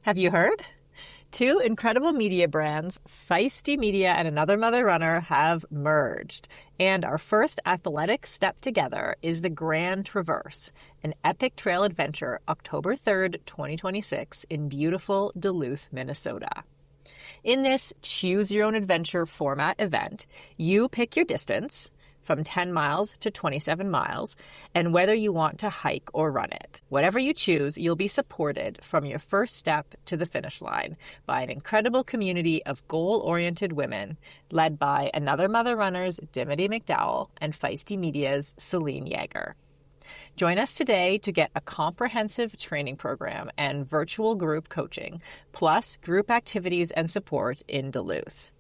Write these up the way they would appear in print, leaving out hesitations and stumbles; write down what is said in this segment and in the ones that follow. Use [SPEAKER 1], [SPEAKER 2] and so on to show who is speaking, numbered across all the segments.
[SPEAKER 1] Have you heard? Two incredible media brands, Feisty Media and Another Mother Runner, have merged. And our first athletic step together is the Grand Traverse, an epic trail adventure, October 3rd, 2026, in beautiful Duluth, Minnesota. In this Choose Your Own Adventure format event, you pick your distance, from 10 miles to 27 miles, and whether you want to hike or run it. Whatever you choose, you'll be supported from your first step to the finish line by an incredible community of goal-oriented women led by Another Mother Runner's Dimity McDowell and Feisty Media's Celine Yeager. Join us today to get a comprehensive training program and virtual group coaching, plus group activities and support in Duluth.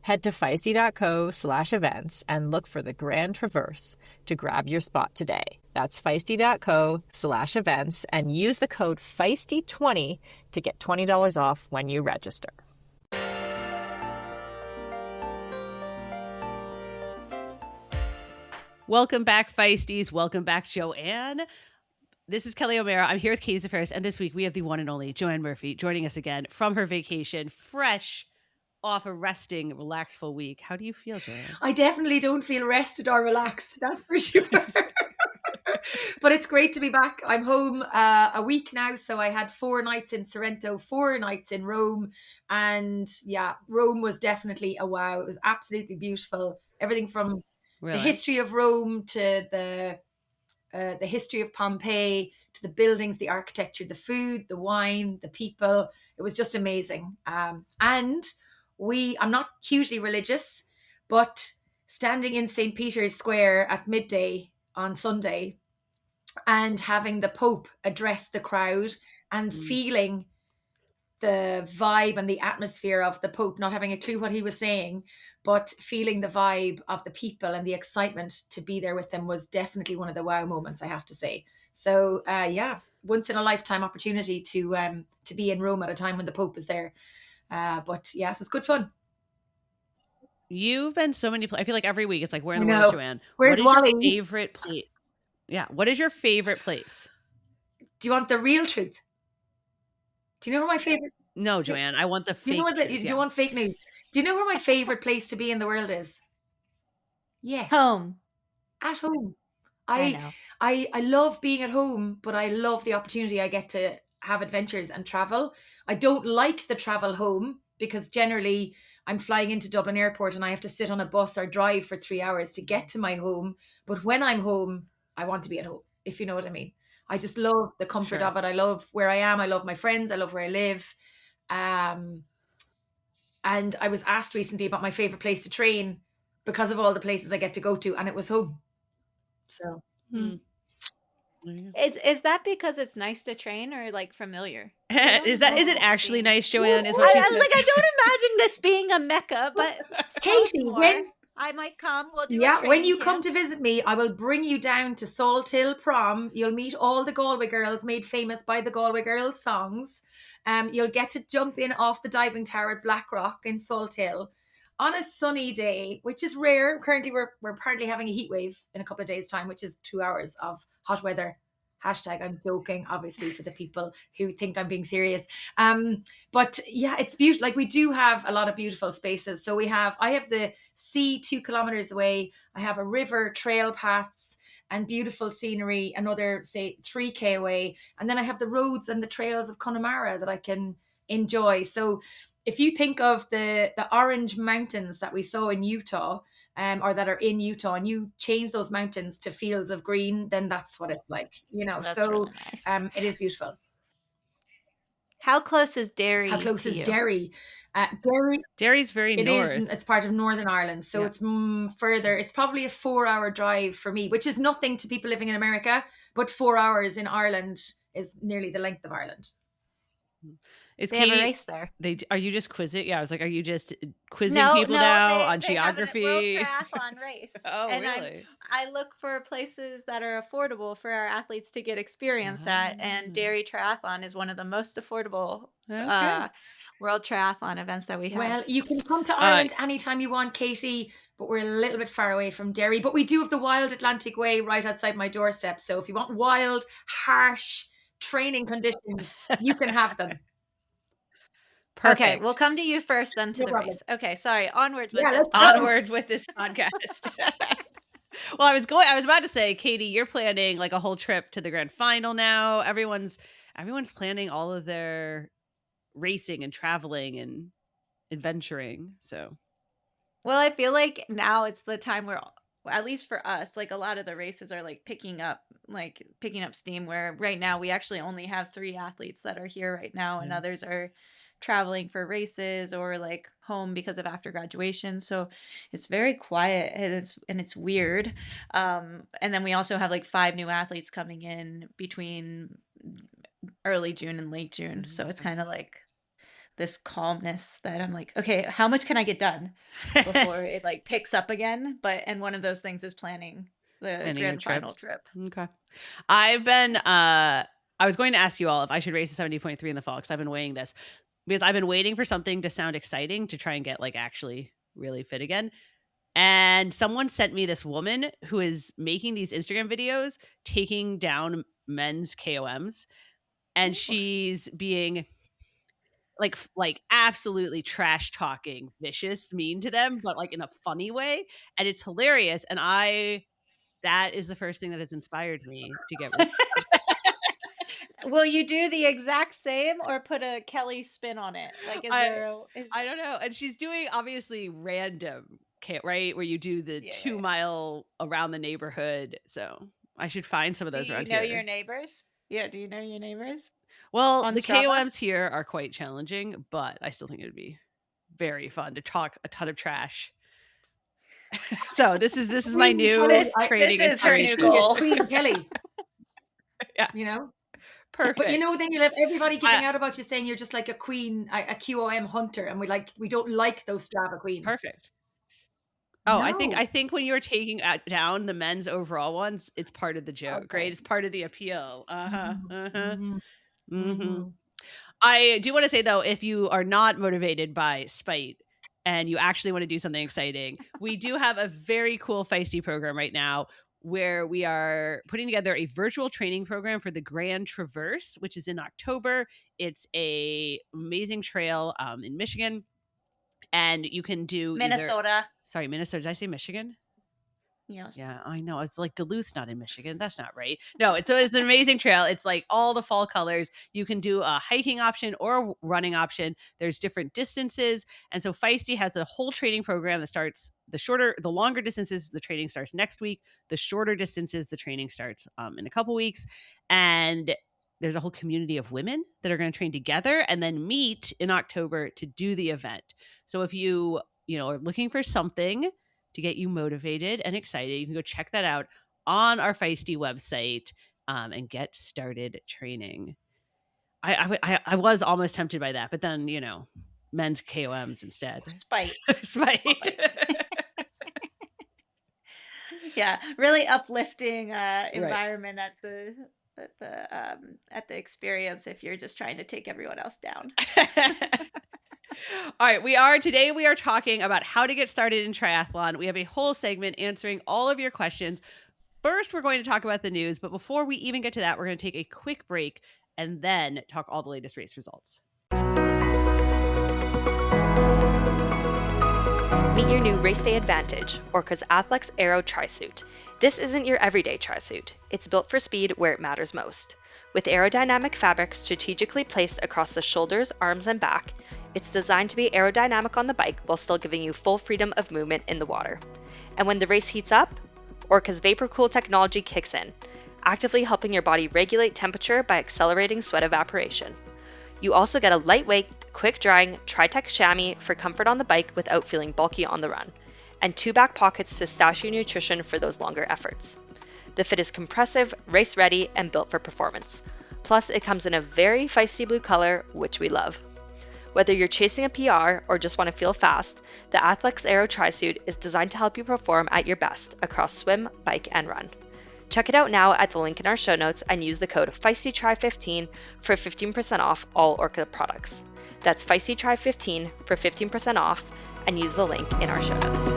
[SPEAKER 1] Head to feisty.co/events and look for the Grand Traverse to grab your spot today. That's feisty.co/events and use the code FEISTY20 to get $20 off when you register.
[SPEAKER 2] Welcome back, Feisties. Welcome back, Joanne. This is Kelly O'Mara. I'm here with Katie Zaferis, and this week we have the one and only Joanne Murphy joining us again from her vacation, fresh off a resting, relaxful week. How do you feel, Joanne?
[SPEAKER 3] I definitely don't feel rested or relaxed, that's for sure. But it's great to be back. I'm home a week now, so I had 4 nights in Sorrento, 4 nights in Rome, and yeah, Rome was definitely a wow. It was absolutely beautiful. Everything from the history of Rome to the history of Pompeii, to the buildings, the architecture, the food, the wine, the people. It was just amazing. And I'm not hugely religious, but standing in St. Peter's Square at midday on Sunday and having the Pope address the crowd and feeling the vibe and the atmosphere of the Pope, not having a clue what he was saying, but feeling the vibe of the people and the excitement to be there with them was definitely one of the wow moments, I have to say. So once in a lifetime opportunity to be in Rome at a time when the Pope was there. But yeah, it was good fun.
[SPEAKER 2] You've been so many places. I feel like every week it's like, where in the world, Joanne?
[SPEAKER 3] Where's
[SPEAKER 2] what is
[SPEAKER 3] Wally?
[SPEAKER 2] your favorite place? Yeah, what is your favorite place?
[SPEAKER 3] Do you want the real truth? Do you know where my favorite?
[SPEAKER 2] No, Joanne, I want the fake.
[SPEAKER 3] Do you want fake news? Do you know where my favorite place to be in the world is? Yes,
[SPEAKER 4] home.
[SPEAKER 3] At home. I love being at home, but I love the opportunity I get to have adventures and travel. I don't like the travel home because generally I'm flying into Dublin Airport and I have to sit on a bus or drive for 3 hours to get to my home. But when I'm home, I want to be at home, if you know what I mean. I just love the comfort of it. I love where I am. I love my friends. I love where I live. And I was asked recently about my favorite place to train because of all the places I get to go to, and it was home. So
[SPEAKER 4] Is that because it's nice to train or like familiar?
[SPEAKER 2] Is it actually nice, Joanne? Is
[SPEAKER 4] I was like, I don't imagine this being a mecca, but
[SPEAKER 3] Katie, when
[SPEAKER 4] I might come, we'll do
[SPEAKER 3] when you come to visit me, I will bring you down to Salt Hill Prom. You'll meet all the Galway girls made famous by the Galway Girls songs. You'll get to jump in off the diving tower at Blackrock in Salt Hill on a sunny day, which is rare. Currently, we're apparently having a heat wave in a couple of days' time, which is 2 hours of hot weather. Hashtag I'm joking, obviously, for the people who think I'm being serious. But yeah, it's beautiful. Like, we do have a lot of beautiful spaces. So I have the sea 2 kilometers away. I have a river, trail paths, and beautiful scenery, another, say, 3K away. And then I have the roads and the trails of Connemara that I can enjoy. So if you think of the orange mountains that we saw in Utah, or that are in Utah, and you change those mountains to fields of green, then that's what it's like, you know.
[SPEAKER 4] That's
[SPEAKER 3] so
[SPEAKER 4] really nice.
[SPEAKER 3] It is beautiful.
[SPEAKER 4] How close is Derry?
[SPEAKER 3] How close is
[SPEAKER 4] you?
[SPEAKER 3] Derry?
[SPEAKER 2] Derry's very north.
[SPEAKER 3] It's part of Northern Ireland, so it's further. It's probably a 4-hour drive for me, which is nothing to people living in America, but 4 hours in Ireland is nearly the length of Ireland.
[SPEAKER 4] They have a race there.
[SPEAKER 2] Are you just quizzing? Yeah, I was like, are you just quizzing people now on geography?
[SPEAKER 4] They have a World Triathlon race.
[SPEAKER 2] Oh, and really?
[SPEAKER 4] I look for places that are affordable for our athletes to get experience at, and Derry Triathlon is one of the most affordable World Triathlon events that we have.
[SPEAKER 3] Well, you can come to Ireland anytime you want, Katie, but we're a little bit far away from Derry. But we do have the Wild Atlantic Way right outside my doorstep. So if you want wild, harsh training conditions, you can have them.
[SPEAKER 2] Perfect.
[SPEAKER 4] Okay, we'll come to you first, then to
[SPEAKER 3] No
[SPEAKER 4] the
[SPEAKER 3] problem.
[SPEAKER 4] race. Okay, sorry. Onwards with
[SPEAKER 3] Yeah,
[SPEAKER 4] this
[SPEAKER 3] let's go.
[SPEAKER 4] podcast.
[SPEAKER 2] Onwards with this podcast. Well, I was about to say, Katie, you're planning like a whole trip to the grand final now. Everyone's planning all of their racing and traveling and adventuring. So,
[SPEAKER 4] Well, I feel like now it's the time where, at least for us, like a lot of the races are like picking up steam, where right now we actually only have 3 athletes that are here right now, and
[SPEAKER 2] Yeah.
[SPEAKER 4] others are traveling for races or like home because of after graduation. So it's very quiet, and it's weird. And then we also have like 5 new athletes coming in between early June and late June. So it's kind of like this calmness that I'm like, okay, how much can I get done before it like picks up again? And one of those things is planning the grand final trip.
[SPEAKER 2] Okay. I've been I was going to ask you all if I should race a 70.3 in the fall, because I've been weighing this, because I've been waiting for something to sound exciting to try and get like actually really fit again. And someone sent me this woman who is making these Instagram videos taking down men's KOMs, and she's being like absolutely trash talking, vicious, mean to them, but like in a funny way, and it's hilarious. And that is the first thing that has inspired me to get rid.
[SPEAKER 4] Will you do the exact same or put a Kelly spin on it? Like,
[SPEAKER 2] I don't know. And she's doing obviously random, right? Where you do the 2 mile around the neighborhood. So I should find some of those around here.
[SPEAKER 4] Do you know your neighbors? Yeah. Do you know your neighbors?
[SPEAKER 2] Well,
[SPEAKER 4] On
[SPEAKER 2] the
[SPEAKER 4] Strava?
[SPEAKER 2] KOMs here are quite challenging, but I still think it would be very fun to talk a ton of trash. So this is my new training.
[SPEAKER 4] This is her new goal.
[SPEAKER 3] Queen Kelly.
[SPEAKER 2] Yeah.
[SPEAKER 3] You know?
[SPEAKER 2] Perfect.
[SPEAKER 3] But you know, then you'll have everybody giving out about you, saying you're just like a queen, a QOM hunter, and we don't like those Strava queens.
[SPEAKER 2] Perfect. Oh,
[SPEAKER 3] No.
[SPEAKER 2] I think when you were taking down the men's overall ones, it's part of the joke,
[SPEAKER 3] Okay.
[SPEAKER 2] right? It's part of the appeal.
[SPEAKER 3] Mm-hmm.
[SPEAKER 2] I do want to say, though, if you are not motivated by spite and you actually want to do something exciting, we do have a very cool Feisty program right now where we are putting together a virtual training program for the Grand Traverse, which is in October. It's a amazing trail in Michigan, and you can do
[SPEAKER 4] Minnesota.
[SPEAKER 2] Minnesota. Did I say Michigan?
[SPEAKER 4] Yes.
[SPEAKER 2] Yeah, I know. It's like Duluth's not in Michigan. That's not right. No, it's an amazing trail. It's like all the fall colors. You can do a hiking option or a running option. There's different distances. And so Feisty has a whole training program that starts the longer distances, the training starts next week. The shorter distances, the training starts in a couple weeks. And there's a whole community of women that are going to train together and then meet in October to do the event. So if you are looking for something to get you motivated and excited, you can go check that out on our Feisty website and get started training. I was almost tempted by that, but then, men's KOMs instead.
[SPEAKER 4] Spite.
[SPEAKER 2] Spite.
[SPEAKER 4] Yeah, really uplifting environment at the experience if you're just trying to take everyone else down.
[SPEAKER 2] All right, today we are talking about how to get started in triathlon. We have a whole segment answering all of your questions. First, we're going to talk about the news, but before we even get to that, we're going to take a quick break and then talk all the latest race results.
[SPEAKER 5] Meet your new Race Day Advantage, Orca's Athlex Aero Tri-Suit. This isn't your everyday tri-suit. It's built for speed where it matters most. With aerodynamic fabric strategically placed across the shoulders, arms, and back, it's designed to be aerodynamic on the bike while still giving you full freedom of movement in the water. And when the race heats up, Orca's Vapor Cool technology kicks in, actively helping your body regulate temperature by accelerating sweat evaporation. You also get a lightweight, quick-drying Tri-Tech chamois for comfort on the bike without feeling bulky on the run, and 2 back pockets to stash your nutrition for those longer efforts. The fit is compressive, race-ready, and built for performance. Plus, it comes in a very feisty blue color, which we love. Whether you're chasing a PR or just want to feel fast, the Athlex Aero Tri-Suit is designed to help you perform at your best across swim, bike, and run. Check it out now at the link in our show notes and use the code FeistyTry15 for 15% off all Orca products. That's FeistyTry15 for 15% off, and use the link in our show notes.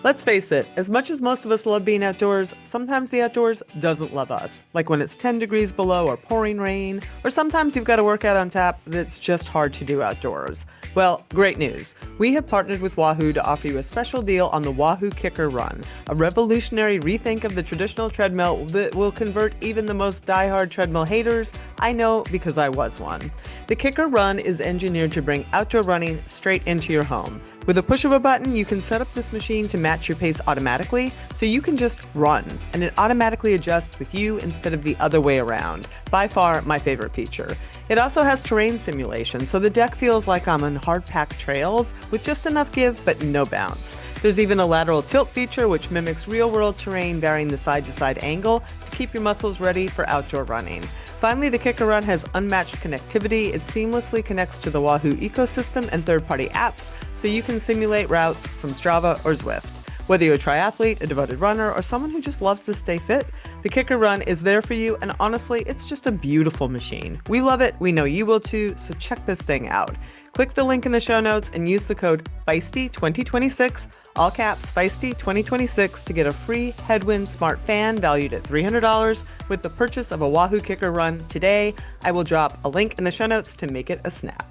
[SPEAKER 6] Let's face it, as much as most of us love being outdoors, sometimes the outdoors doesn't love us. Like when it's 10 degrees below or pouring rain, or sometimes you've got a workout on tap that's just hard to do outdoors. Well, great news. We have partnered with Wahoo to offer you a special deal on the Wahoo Kicker Run, a revolutionary rethink of the traditional treadmill that will convert even the most diehard treadmill haters. I know because I was one. The Kicker Run is engineered to bring outdoor running straight into your home. With a push of a button, you can set up this machine to match your pace automatically, so you can just run, and it automatically adjusts with you instead of the other way around. By far, my favorite feature. It also has terrain simulation, so the deck feels like I'm on hard-packed trails with just enough give but no bounce. There's even a lateral tilt feature which mimics real-world terrain, varying the side-to-side angle to keep your muscles ready for outdoor running. Finally, the Kicker Run has unmatched connectivity. It seamlessly connects to the Wahoo ecosystem and third-party apps, so you can simulate routes from Strava or Zwift. Whether you're a triathlete, a devoted runner, or someone who just loves to stay fit, the Kicker Run is there for you, and honestly, it's just a beautiful machine. We love it, we know you will too, so check this thing out. Click the link in the show notes and use the code Feisty2026, all caps Feisty2026, to get a free Headwind Smart Fan valued at $300 with the purchase of a Wahoo Kicker Run today. I will drop a link in the show notes to make it a snap.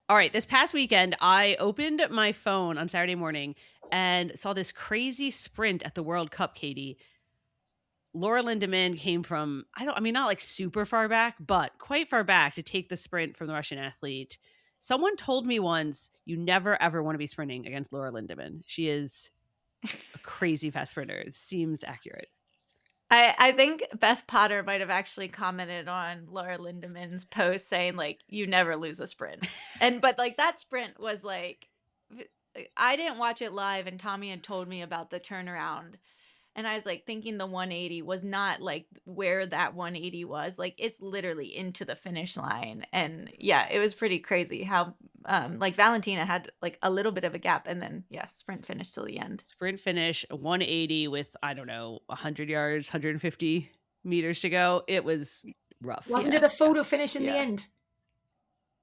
[SPEAKER 2] All right, this past weekend, I opened my phone on Saturday morning and saw this crazy sprint at the World Cup, Katie. Laura Lindemann came from, not like super far back, but quite far back to take the sprint from the Russian athlete. Someone told me once, you never ever want to be sprinting against Laura Lindemann. She is a crazy fast sprinter. It seems accurate.
[SPEAKER 4] I think Beth Potter might have actually commented on Laura Lindemann's post saying, like, you never lose a sprint. But like that sprint was like, I didn't watch it live, and Tommy had told me about the turnaround. And I was like thinking the 180 was not like where that 180 was. Like it's literally into the finish line. And yeah, it was pretty crazy how like Valentina had like a little bit of a gap, and then sprint finish till the end.
[SPEAKER 2] Sprint finish 180 with 100 yards, 150 meters to go. It was rough.
[SPEAKER 3] Wasn't it a photo finish in the end?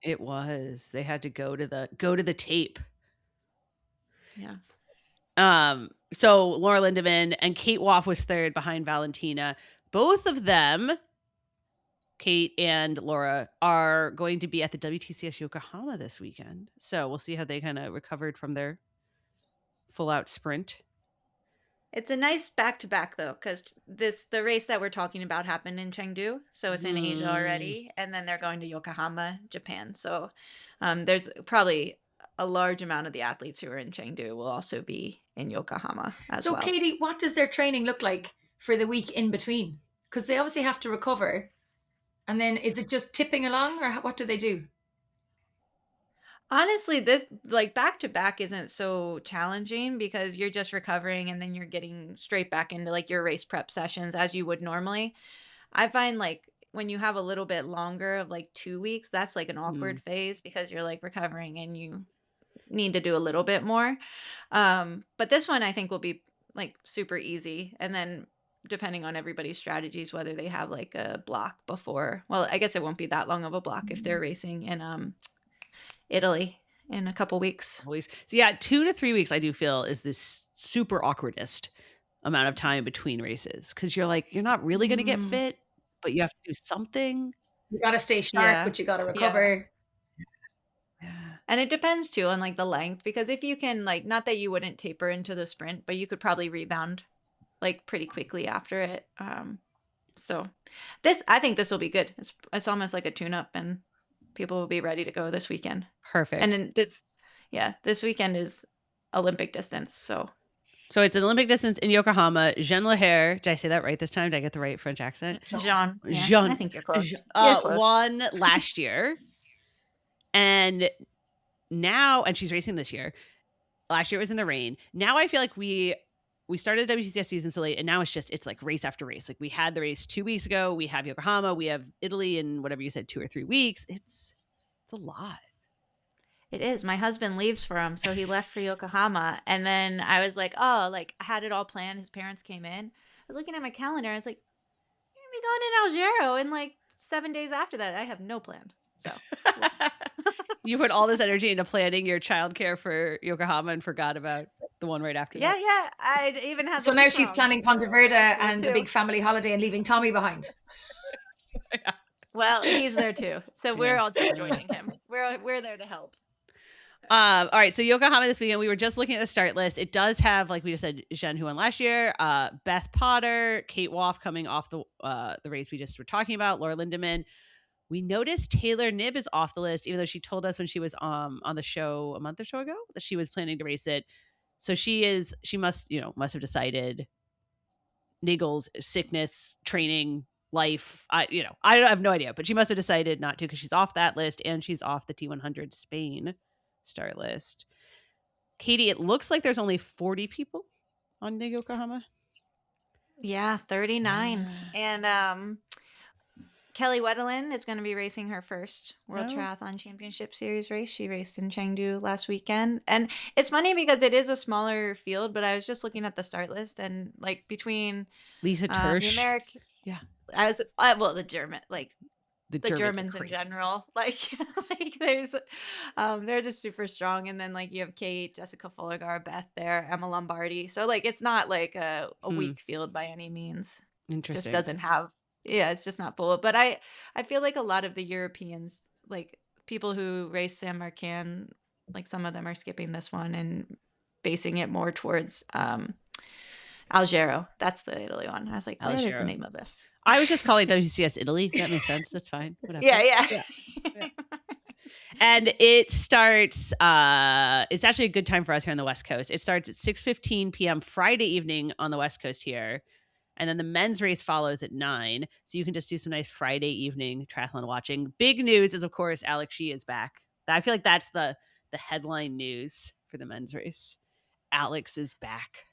[SPEAKER 2] It was. They had to go to the tape.
[SPEAKER 4] Yeah.
[SPEAKER 2] So Laura Lindemann and Kate Woff was third behind Valentina. Both of them, Kate and Laura, are going to be at the WTCS Yokohama this weekend. So we'll see how they kind of recovered from their full out sprint.
[SPEAKER 4] It's a nice back-to-back though, because the race that we're talking about happened in Chengdu, so it's in Asia already, and then they're going to Yokohama, Japan. So there's probably a large amount of the athletes who are in Chengdu will also be in Yokohama as well.
[SPEAKER 3] So Katie, what does their training look like for the week in between? Because they obviously have to recover. And then is it just tipping along, or what do they do?
[SPEAKER 4] Honestly, this like back to back isn't so challenging because you're just recovering and then you're getting straight back into like your race prep sessions as you would normally. I find like when you have a little bit longer of like 2 weeks, that's like an awkward phase because you're like recovering and you need to do a little bit more. But this one I think will be like super easy. And then depending on everybody's strategies, whether they have like a block before, well, I guess it won't be that long of a block if they're racing in Italy in a couple weeks.
[SPEAKER 2] So yeah, 2 to 3 weeks I do feel is this super awkwardest amount of time between races because you're like, you're not really going to get fit, but you have to do something.
[SPEAKER 3] You got to stay sharp, but you got to recover.
[SPEAKER 2] Yeah.
[SPEAKER 4] And it depends too on like the length, because if you can like, not that you wouldn't taper into the sprint, but you could probably rebound like pretty quickly after it. So I think this will be good. It's almost like a tune-up, and people will be ready to go this weekend.
[SPEAKER 2] Perfect.
[SPEAKER 4] And then this weekend is Olympic distance. So
[SPEAKER 2] it's an Olympic distance in Yokohama. Jean Leher, did I say that right this time? Did I get the right French accent?
[SPEAKER 4] Jean. I think you're close.
[SPEAKER 2] Won last year. And now, and she's racing this year. Last year it was in the rain. Now I feel like we started the WTCS season so late, and now it's like race after race. Like we had the race 2 weeks ago. We have Yokohama. We have Italy in whatever you said, 2 or 3 weeks. It's a lot.
[SPEAKER 4] It is. My husband leaves for him, so he left for Yokohama. And then I was like, oh, like I had it all planned. His parents came in. I was looking at my calendar. I was like, you're going to be going to Algero in like 7 days after that. I have no plan. So
[SPEAKER 2] You put all this energy into planning your childcare for Yokohama and forgot about the one right after that.
[SPEAKER 4] yeah, I even had.
[SPEAKER 3] So now she's planning Ponte Verde and
[SPEAKER 4] too.
[SPEAKER 3] a big family holiday and leaving Tommy behind.
[SPEAKER 4] Well, he's there too, so we're
[SPEAKER 2] Yeah.
[SPEAKER 4] all just joining him. We're there to help.
[SPEAKER 2] All right, so Yokohama this weekend, we were just looking at the start list. It does have, like we just said, Jen, who won last year, Beth Potter, Kate Woff coming off the race we just were talking about, Laura Lindemann. We noticed Taylor Knibb is off the list, even though she told us when she was on the show a month or so ago that she was planning to race it. So she must have decided niggles, sickness, training, life. I have no idea, but she must have decided not to because she's off that list and she's off the T100 Spain start list. Katie, it looks like there's only 40 people on the Yokohama.
[SPEAKER 4] Yeah, 39. And Kelly Wetterlin is going to be racing her first World Triathlon Championship Series race. She raced in Chengdu last weekend. And it's funny because it is a smaller field, but I was just looking at the start list and like between
[SPEAKER 2] Lisa Tersch.
[SPEAKER 4] the American.
[SPEAKER 2] Yeah.
[SPEAKER 4] The German, like the Germans in
[SPEAKER 2] crazy.
[SPEAKER 4] general, like there's a super strong, and then like you have Kate, Jessica Fulligar, Beth there, Emma Lombardi. So like it's not like a weak field by any means.
[SPEAKER 2] Interesting.
[SPEAKER 4] Just doesn't have. Yeah, it's just not full. But I feel like a lot of the Europeans, like people who race San Marcan, like some of them are skipping this one and basing it more towards Alghero. That's the Italy one. I was like, what is the name of this?
[SPEAKER 2] I was just calling WTCS Italy. That makes sense. That's fine. Whatever.
[SPEAKER 4] Yeah.
[SPEAKER 2] And it starts, it's actually a good time for us here on the West Coast. It starts at 6:15 p.m. Friday evening on the West Coast here. And then the men's race follows at 9. So you can just do some nice Friday evening triathlon watching. Big news is, of course, Alex Shea is back. I feel like that's the headline news for the men's race. Alex is back.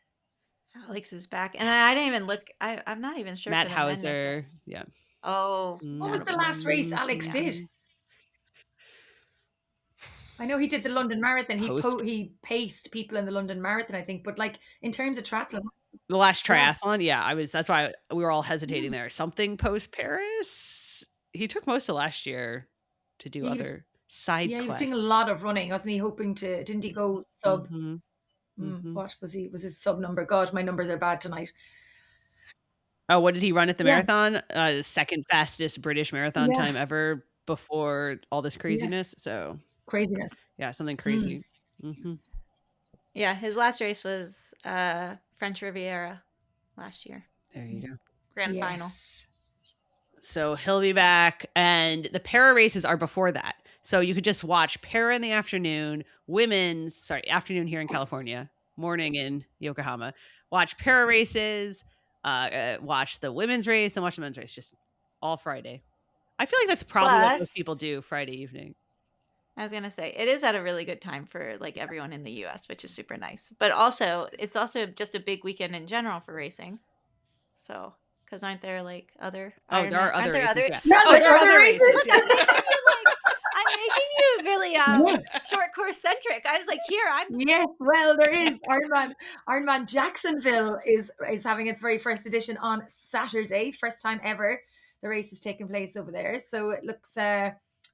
[SPEAKER 4] And I didn't even look. I'm not even sure.
[SPEAKER 2] Matt Hauser. Yeah.
[SPEAKER 4] Oh.
[SPEAKER 3] What was the last race Alex did? I know he did the London Marathon. He paced people in the London Marathon, I think. But like in terms of triathlon,
[SPEAKER 2] the last triathlon, that's why we were all hesitating there. Something post Paris. He took most of last year to do other side quests.
[SPEAKER 3] Yeah, he was doing a lot of running, wasn't he? Hoping to, didn't he go sub? What was he? Was his sub number? God, my numbers are bad tonight.
[SPEAKER 2] Oh, what did he run at the marathon? The second fastest British marathon time ever before all this craziness. So
[SPEAKER 3] craziness.
[SPEAKER 2] Yeah, something crazy.
[SPEAKER 4] Yeah, his last race was French Riviera last year.
[SPEAKER 2] There you go.
[SPEAKER 4] Grand final.
[SPEAKER 2] So he'll be back. And the para races are before that. So you could just watch para in the afternoon, afternoon here in California, morning in Yokohama. Watch para races, watch the women's race, and watch the men's race just all Friday. I feel like that's probably what most people do Friday evening.
[SPEAKER 4] I was going to say, it is at a really good time for like everyone in the U.S., which is super nice. But also, it's also just a big weekend in general for racing. So, because aren't there like other...
[SPEAKER 2] there are other races.
[SPEAKER 3] There are other races.
[SPEAKER 4] I'm making you really short course centric. I was like,
[SPEAKER 3] Yes, well, there is. Ironman Jacksonville is having its very first edition on Saturday. First time ever the race is taking place over there. So it looks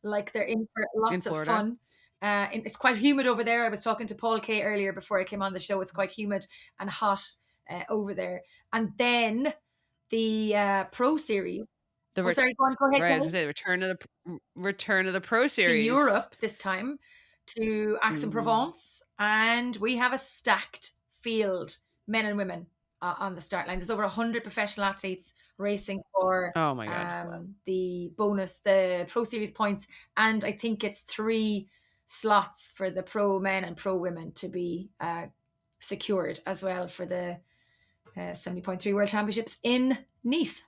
[SPEAKER 3] like they're in for lots of fun. It's quite humid over there. I was talking to Paul Kay earlier before I came on the show. It's quite humid and hot over there. And then the Pro Series. Go ahead.
[SPEAKER 2] Right, I was gonna say return of the Pro Series
[SPEAKER 3] to Europe this time, to Aix-en-Provence, and we have a stacked field, men and women, on the start line. There's over 100 professional athletes racing for the Pro Series points, and I think it's 3 slots for the pro men and pro women to be secured as well for the 70.3 World Championships in Nice.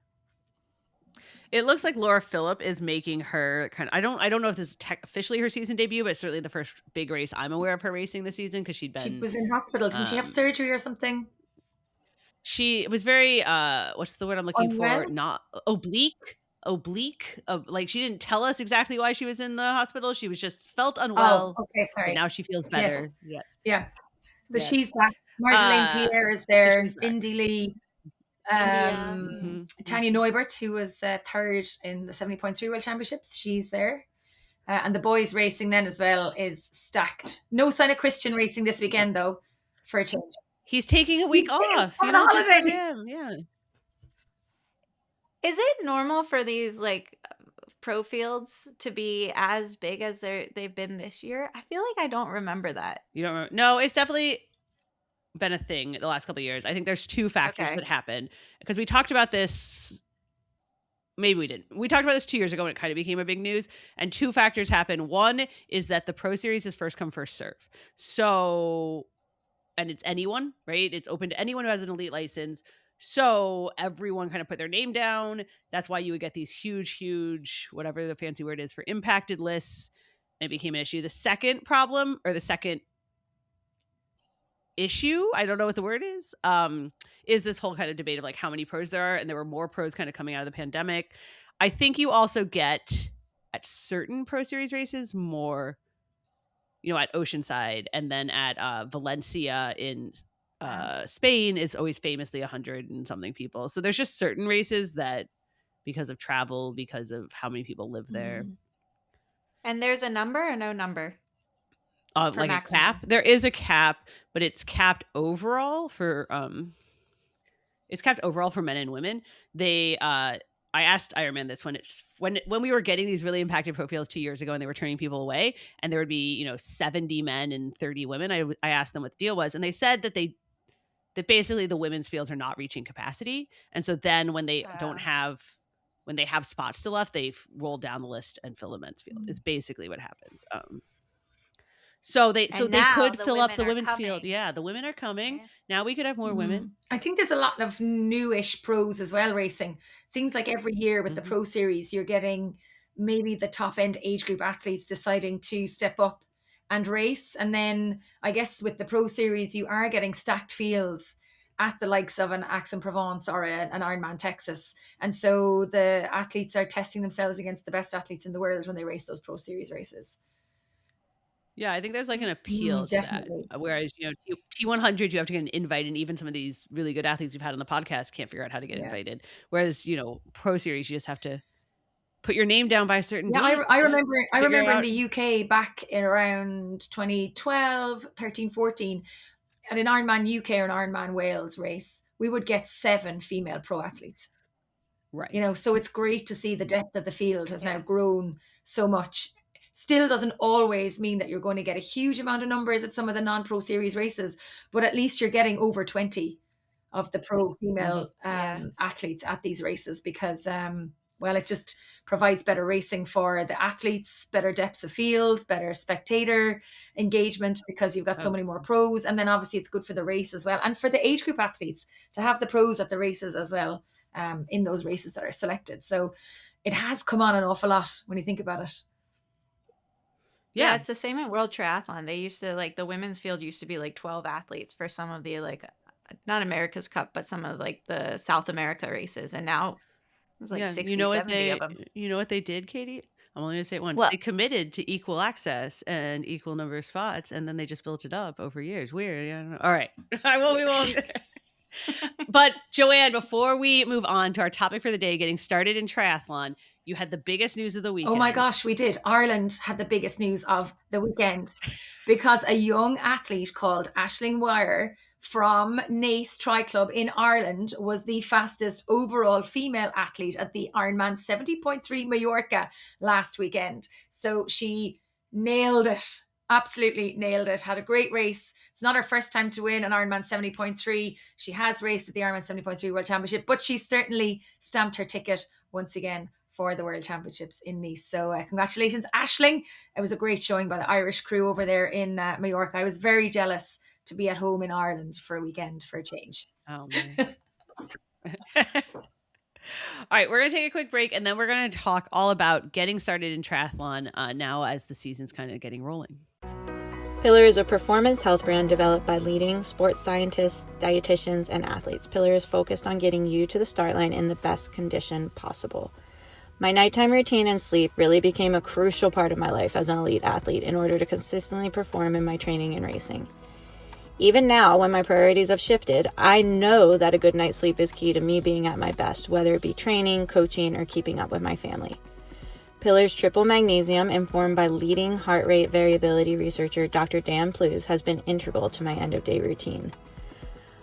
[SPEAKER 2] It looks like Laura Philipp is making her I don't know if this is officially her season debut, but it's certainly the first big race I'm aware of her racing this season because she
[SPEAKER 3] was in hospital. Didn't she have surgery or something?
[SPEAKER 2] She was very what's the word I'm looking for? Not oblique. Like she didn't tell us exactly why she was in the hospital. She was just felt unwell.
[SPEAKER 3] Oh, okay, sorry.
[SPEAKER 2] So now she feels better. Yes.
[SPEAKER 3] Yeah. So she's back. Marjolaine Pierre is there. Indy Lee. Tanya Neubert, who was third in the 70.3 World Championships, she's there. And the boys racing then as well is stacked. No sign of Christian racing this weekend though, for a change.
[SPEAKER 2] He's taking a week off.
[SPEAKER 3] On a holiday.
[SPEAKER 2] Yeah.
[SPEAKER 4] Is it normal for these like pro fields to be as big as they've been this year? I feel like I don't remember that.
[SPEAKER 2] You don't remember? No, it's definitely been a thing the last couple of years. I think there's two factors that happen, because we talked about this. Maybe we didn't. We talked about this 2 years ago when it kind of became a big news, and two factors happen. One is that the Pro Series is first come, first serve. So, and it's anyone, right? It's open to anyone who has an elite license. So everyone kind of put their name down. That's why you would get these huge, whatever the fancy word is for impacted lists. And it became an issue. The second problem, or the second issue, I don't know what the word is this whole kind of debate of like how many pros there are. And there were more pros kind of coming out of the pandemic. I think you also get at certain Pro Series races more, at Oceanside, and then at Valencia in Spain is always famously 100 and something people. So there's just certain races that, because of travel, because of how many people live there.
[SPEAKER 4] And there's a number or no number?
[SPEAKER 2] Like maximum. A cap. There is a cap, but it's capped overall for men and women. They I asked Ironman this when we were getting these really impacted pro fields 2 years ago, and they were turning people away, and there would be 70 men and 30 women. I asked them what the deal was, and they said that that basically the women's fields are not reaching capacity, and so then when they when they have spots still left, they roll down the list and fill the men's field. Is basically what happens. So they could fill up the women's field. Yeah, the women are coming. Yeah. Now we could have more women.
[SPEAKER 3] I think there's a lot of newish pros as well racing. Seems like every year with the Pro Series, you're getting maybe the top end age group athletes deciding to step up and race. And then I guess with the Pro Series, you are getting stacked fields at the likes of an Aix-en-Provence or an Ironman Texas. And so the athletes are testing themselves against the best athletes in the world when they race those Pro Series races.
[SPEAKER 2] Yeah, I think there's like an appeal to that. Whereas, T100, you have to get an invite, and even some of these really good athletes we've had on the podcast can't figure out how to get invited. Whereas, Pro Series, you just have to put your name down by a certain date.
[SPEAKER 3] I remember in the UK back in around 2012, 13, 14, at an Ironman UK or an Ironman Wales race, we would get 7 female pro athletes.
[SPEAKER 2] Right.
[SPEAKER 3] So it's great to see the depth of the field has now grown so much. Still doesn't always mean that you're going to get a huge amount of numbers at some of the non-pro series races, but at least you're getting over 20 of the pro female athletes at these races, because it just provides better racing for the athletes, better depths of field, better spectator engagement, because you've got so many more pros. And then obviously it's good for the race as well, and for the age group athletes to have the pros at the races as well, in those races that are selected. So it has come on an awful lot when you think about it.
[SPEAKER 4] Yeah, it's the same at World Triathlon. They used to, the women's field used to be 12 athletes for some of the not America's Cup, but some of the South America races. And now it was 60, 70 of them.
[SPEAKER 2] You know what they did, Katie? I'm only going to say it once.
[SPEAKER 4] What?
[SPEAKER 2] They committed to equal access and equal number of spots, and then they just built it up over years. Weird. Yeah. All right. We won't. But Joanne, before we move on to our topic for the day, getting started in triathlon, you had the biggest news of the weekend.
[SPEAKER 3] Oh my gosh, we did. Ireland had the biggest news of the weekend, because a young athlete called Aisling Wire from Naas Tri Club in Ireland was the fastest overall female athlete at the Ironman 70.3 Mallorca last weekend. So she nailed it. Absolutely nailed it. Had a great race. It's not her first time to win an Ironman 70.3. She has raced at the Ironman 70.3 World Championship, but she certainly stamped her ticket once again for the World Championships in Nice. So congratulations, Aisling. It was a great showing by the Irish crew over there in Mallorca. I was very jealous to be at home in Ireland for a weekend for a change.
[SPEAKER 2] Oh, man. All right, we're going to take a quick break, and then we're going to talk all about getting started in triathlon now as the season's kind of getting rolling.
[SPEAKER 7] Pillar is a performance health brand developed by leading sports scientists, dietitians, and athletes. Pillar is focused on getting you to the start line in the best condition possible. My nighttime routine and sleep really became a crucial part of my life as an elite athlete in order to consistently perform in my training and racing. Even now, when my priorities have shifted, I know that a good night's sleep is key to me being at my best, whether it be training, coaching, or keeping up with my family. Pillar's triple magnesium, informed by leading heart rate variability researcher Dr. Dan Plews, has been integral to my end-of-day routine.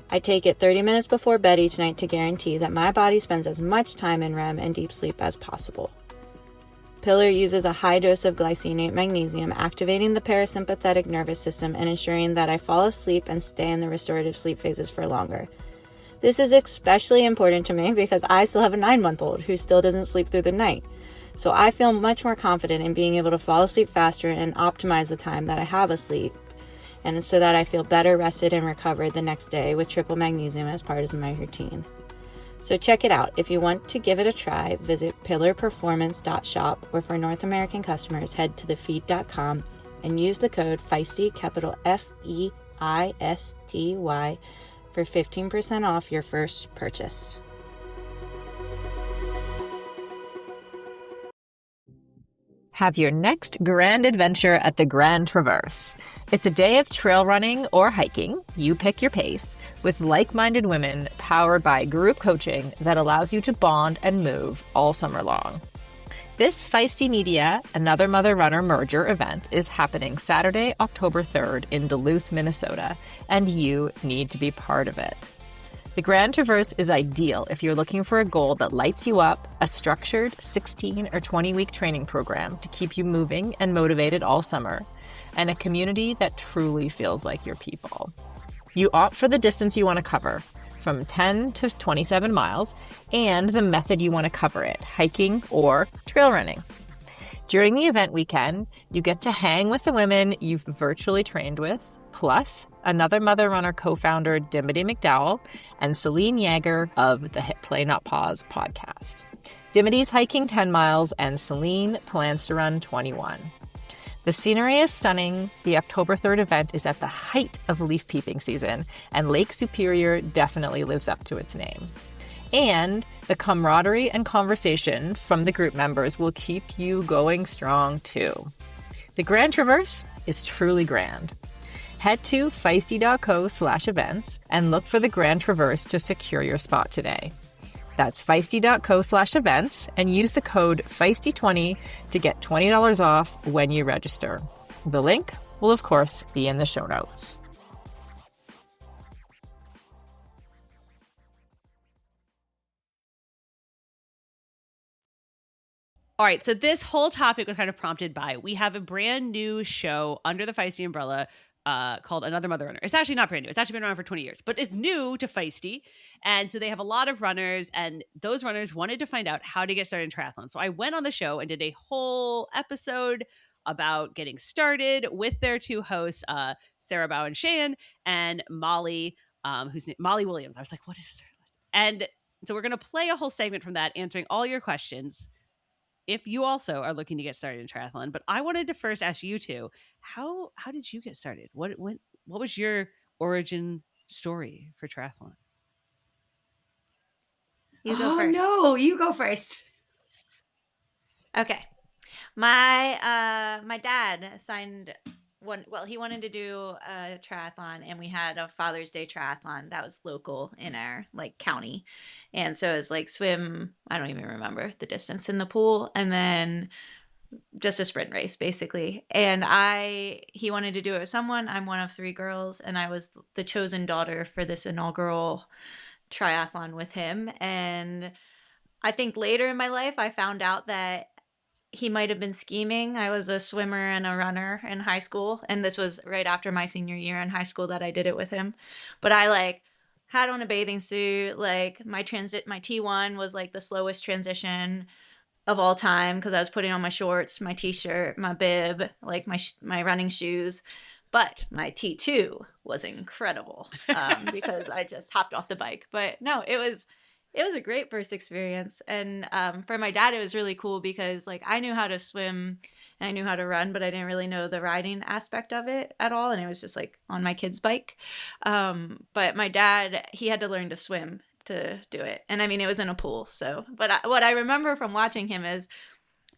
[SPEAKER 7] I take it 30 minutes before bed each night to guarantee that my body spends as much time in REM and deep sleep as possible. Pillar uses a high dose of glycinate magnesium, activating the parasympathetic nervous system and ensuring that I fall asleep and stay in the restorative sleep phases for longer. This is especially important to me because I still have a 9-month-old who still doesn't sleep through the night. So I feel much more confident in being able to fall asleep faster and optimize the time that I have asleep, and so that I feel better rested and recovered the next day with triple magnesium as part of my routine. So check it out. If you want to give it a try, visit pillarperformance.shop, or for North American customers, head to thefeed.com and use the code Feisty, capital Feisty, for 15% off your first purchase.
[SPEAKER 1] Have your next grand adventure at the Grand Traverse. It's a day of trail running or hiking, you pick your pace, with like-minded women, powered by group coaching that allows you to bond and move all summer long. This Feisty Media, Another Mother Runner merger event is happening Saturday, October 3rd in Duluth, Minnesota, and you need to be part of it. The Grand Traverse is ideal if you're looking for a goal that lights you up, a structured 16 or 20-week training program to keep you moving and motivated all summer, and a community that truly feels like your people. You opt for the distance you want to cover, from 10 to 27 miles, and the method you want to cover it, hiking or trail running. During the event weekend, you get to hang with the women you've virtually trained with, plus Another Mother Runner co-founder Dimity McDowell and Celine Yeager of the Hit Play Not Pause podcast. Dimity's hiking 10 miles and Celine plans to run 21. The scenery is stunning. The October 3rd event is at the height of leaf peeping season, and Lake Superior definitely lives up to its name. And the camaraderie and conversation from the group members will keep you going strong too. The Grand Traverse is truly grand. Head to feisty.co/events and look for the Grand Traverse to secure your spot today. That's feisty.co/events and use the code Feisty20 to get $20 off when you register. The link will, of course, be in the show notes.
[SPEAKER 2] All right, so this whole topic was kind of prompted by, we have a brand new show under the Feisty umbrella called Another Mother Runner. It's actually not brand new. It's actually been around for 20 years, but it's new to Feisty. And so they have a lot of runners, and those runners wanted to find out how to get started in triathlon. So I went on the show and did a whole episode about getting started with their two hosts, Sarah Bowen Shan and Molly, Molly Williams. I was like, what is her last name? And so we're going to play a whole segment from that, answering all your questions if you also are looking to get started in triathlon. But I wanted to first ask you two, how did you get started? What was your origin story for triathlon?
[SPEAKER 4] You go first.
[SPEAKER 3] No, you go first.
[SPEAKER 4] Okay. My dad signed one. Well, he wanted to do a triathlon, and we had a Father's Day triathlon that was local in our county. And so it was like swim, I don't even remember the distance in the pool, and then just a sprint race basically. And he wanted to do it with someone. I'm one of 3 girls, and I was the chosen daughter for this inaugural triathlon with him. And I think later in my life, I found out that he might have been scheming. I was a swimmer and a runner in high school, and this was right after my senior year in high school that I did it with him. But I had on a bathing suit. My T1 was the slowest transition of all time because I was putting on my shorts, my t-shirt, my bib, my running shoes. But my T2 was incredible because I just hopped off the bike. But no, it was a great first experience. And for my dad, it was really cool because I knew how to swim and I knew how to run, but I didn't really know the riding aspect of it at all. And it was just on my kid's bike. But my dad, he had to learn to swim to do it. And I mean, it was in a pool. So, but what I remember from watching him is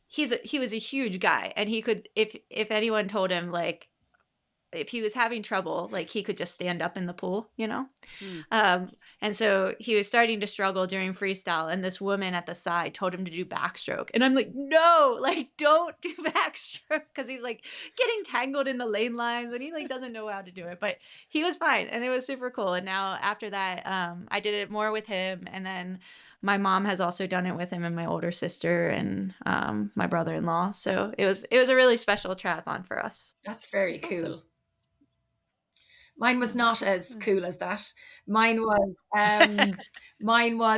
[SPEAKER 4] he was a huge guy, and he could, if anyone told him if he was having trouble, like he could just stand up in the pool, you know?
[SPEAKER 2] Mm.
[SPEAKER 4] And so he was starting to struggle during freestyle, and this woman at the side told him to do backstroke. And I'm like, no, like don't do backstroke, because he's like getting tangled in the lane lines and he like doesn't know how to do it. But he was fine and it was super cool. And now after that, I did it more with him. And then my mom has also done it with him and my older sister and my brother-in-law. So it was a really special triathlon for us.
[SPEAKER 3] That's very cool.
[SPEAKER 2] Awesome.
[SPEAKER 3] Mine was not as cool as that. Mine was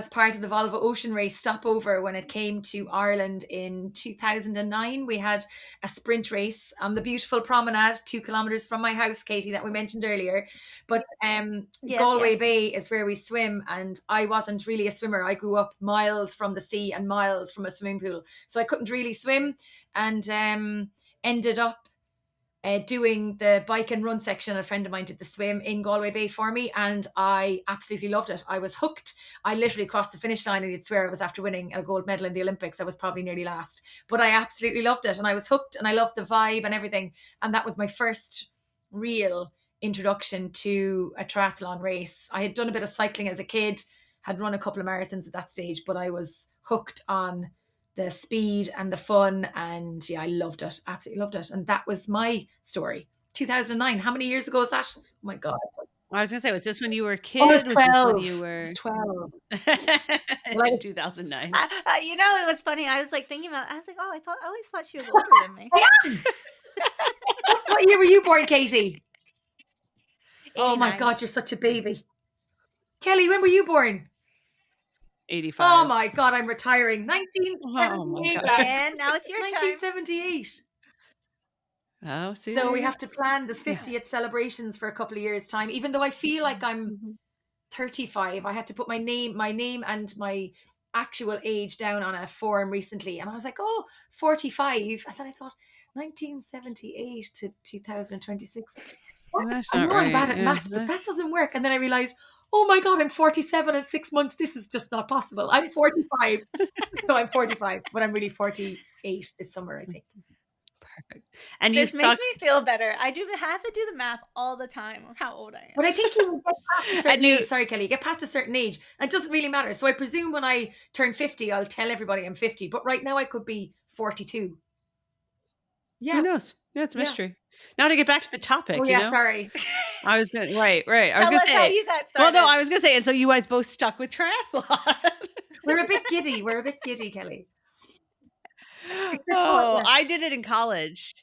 [SPEAKER 3] part of the Volvo Ocean Race stopover when it came to Ireland in 2009. We had a sprint race on the beautiful promenade 2 kilometers from my house, Katie, that we mentioned earlier. But Galway Bay is where we swim, and I wasn't really a swimmer. I grew up miles from the sea and miles from a swimming pool, so I couldn't really swim, and ended up doing the bike and run section. A friend of mine did the swim in Galway Bay for me, and I absolutely loved it. I was hooked. I literally crossed the finish line, and you'd swear it was after winning a gold medal in the Olympics. I was probably nearly last, but I absolutely loved it, and I was hooked, and I loved the vibe and everything. And that was my first real introduction to a triathlon race. I had done a bit of cycling as a kid, had run a couple of marathons at that stage, but I was hooked on the speed and the fun, and I loved it, absolutely loved it. And that was my story. 2009. How many years ago is that? Oh my God.
[SPEAKER 2] I was gonna say, was this when you were a kid?
[SPEAKER 3] I was 12.
[SPEAKER 2] Was this when you were...
[SPEAKER 3] I was 12.
[SPEAKER 2] In 2009.
[SPEAKER 4] You know what's funny? I was like thinking about. I was like, I always thought she was older than me.
[SPEAKER 3] I am. What year were you born, Katie?
[SPEAKER 4] 89.
[SPEAKER 3] Oh my God, you're such a baby. Kelly, when were you born?
[SPEAKER 2] 85.
[SPEAKER 3] Oh my God, I'm retiring. 1978.
[SPEAKER 4] And now it's your
[SPEAKER 3] 1978.
[SPEAKER 2] Oh, see.
[SPEAKER 3] So we have to plan this 50th celebrations for a couple of years' time. Even though I feel like I'm 35, I had to put my name and my actual age down on a form recently, and I was like, 45. And then I thought 1978 to 2026.
[SPEAKER 2] That's
[SPEAKER 3] I
[SPEAKER 2] not
[SPEAKER 3] know
[SPEAKER 2] right.
[SPEAKER 3] I'm bad at maths, but that doesn't work. And then I realized, oh my God, I'm 47 in 6 months. This is just not possible. I'm 45. So I'm 45, but I'm really 48 this summer, I think.
[SPEAKER 2] Perfect. And
[SPEAKER 4] this makes me feel better. I have to do the math all the time of how old I am.
[SPEAKER 3] But I think you get past a certain age. Sorry, Kelly, you get past a certain age. It doesn't really matter. So I presume when I turn 50, I'll tell everybody I'm 50. But right now I could be 42. Yeah.
[SPEAKER 2] Who knows? Yeah, it's a mystery. Now to get back to the topic.
[SPEAKER 3] Oh, yeah, sorry.
[SPEAKER 2] I was going to, right. I was
[SPEAKER 4] Tell
[SPEAKER 2] going
[SPEAKER 4] us
[SPEAKER 2] to say,
[SPEAKER 4] how you got started.
[SPEAKER 2] Well, no, I was going to say, and so you guys both stuck with triathlon.
[SPEAKER 3] We're a bit giddy, Kelly.
[SPEAKER 2] I did it in college.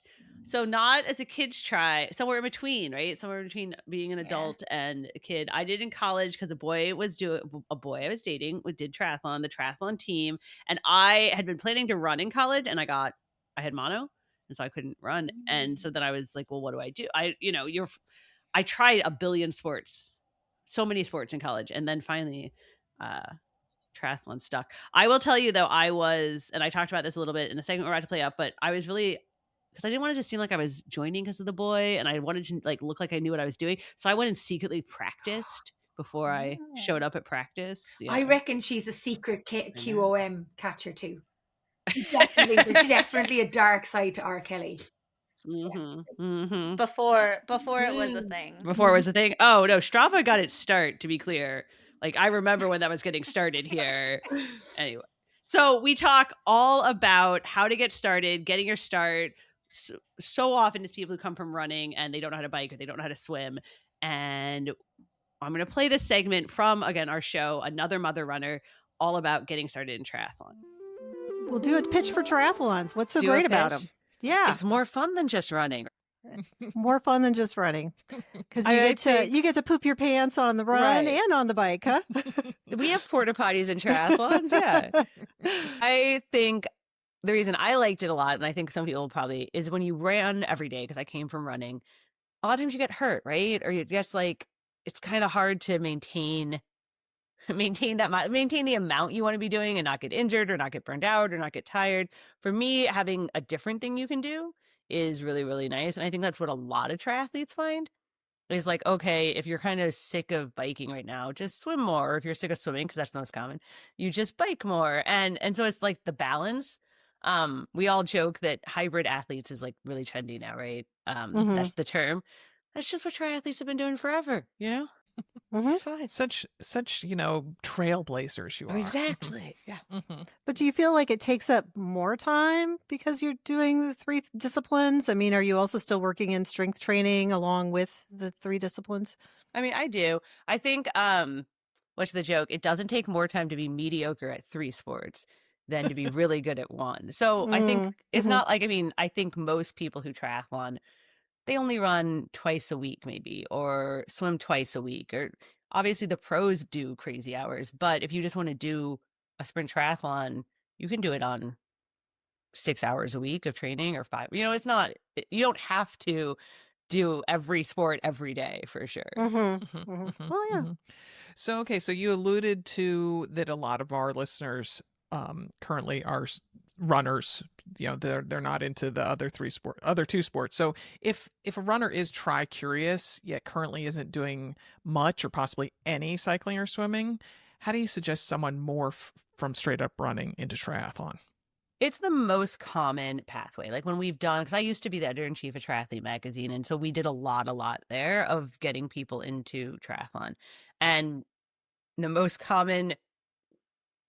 [SPEAKER 2] So not as a kid's try, somewhere in between, right? Somewhere in between being an adult and a kid. I did in college because a boy I was dating did triathlon, the triathlon team. And I had been planning to run in college, and I had mono, and so I couldn't run. And so then I was like, well, what do I do? I tried a billion sports, so many sports in college. And then finally, triathlon stuck. I will tell you though, and I talked about this a little bit in the segment we're about to play up, but I was really, because I didn't want it to seem like I was joining because of the boy, and I wanted to like look like I knew what I was doing. So I went and secretly practiced before I showed up at practice. Yeah.
[SPEAKER 3] I reckon she's a secret QOM catcher too. There's definitely a dark side to R. Kelly.
[SPEAKER 4] Before it was a thing.
[SPEAKER 2] Before it was a thing. Oh no, Strava got its start, to be clear. Like I remember when that was getting started here. Anyway, so we talk all about how to get started, getting your start. So often it's people who come from running and they don't know how to bike or they don't know how to swim. And I'm going to play this segment from, again, our show, Another Mother Runner, all about getting started in triathlon.
[SPEAKER 8] We'll do a pitch for triathlons. What's so great about them? Yeah.
[SPEAKER 9] It's more fun than just running.
[SPEAKER 8] More fun than just running. Because you get to poop your pants on the run and on the bike, huh?
[SPEAKER 9] We have porta potties in triathlons, yeah. I think the reason I liked it a lot, and I think some people probably, is when you ran every day, because I came from running, a lot of times you get hurt, right? Or you just like, it's kind of hard to maintain the amount you want to be doing and not get injured or not get burned out or not get tired. For me, having a different thing you can do is really, really nice. And I think that's what a lot of triathletes find is like, okay, if you're kind of sick of biking right now, just swim more. Or if you're sick of swimming, because that's the most common, you just bike more. And so it's like the balance. We all joke that hybrid athletes is like really trendy now, right? That's the term. that's just what triathletes have been doing forever, you know?
[SPEAKER 8] Mhm.
[SPEAKER 9] Fine.
[SPEAKER 10] Such trailblazers you are.
[SPEAKER 9] Exactly. Yeah.
[SPEAKER 8] But do you feel like it takes up more time because you're doing the 3 disciplines? I mean, are you also still working in strength training along with the 3 disciplines?
[SPEAKER 9] I mean, I do. I think, what's the joke? It doesn't take more time to be mediocre at 3 sports than to be really good at one. So I think it's not like, I mean, I think most people who triathlon, they only run twice a week maybe, or swim twice a week, or obviously the pros do crazy hours. But if you just want to do a sprint triathlon, you can do it on 6 hours a week of training or 5. You know, it's not, you don't have to do every sport every day for sure.
[SPEAKER 8] Well, yeah.
[SPEAKER 10] So, okay, so you alluded to that a lot of our listeners currently are runners. You know, they're not into the other 2 sports. So if a runner is tri-curious yet currently isn't doing much or possibly any cycling or swimming, how do you suggest someone morph from straight up running into triathlon?
[SPEAKER 9] It's the most common pathway. Like when we've done, because I used to be the editor-in-chief of Triathlete magazine, and so we did a lot there of getting people into triathlon. And the most common,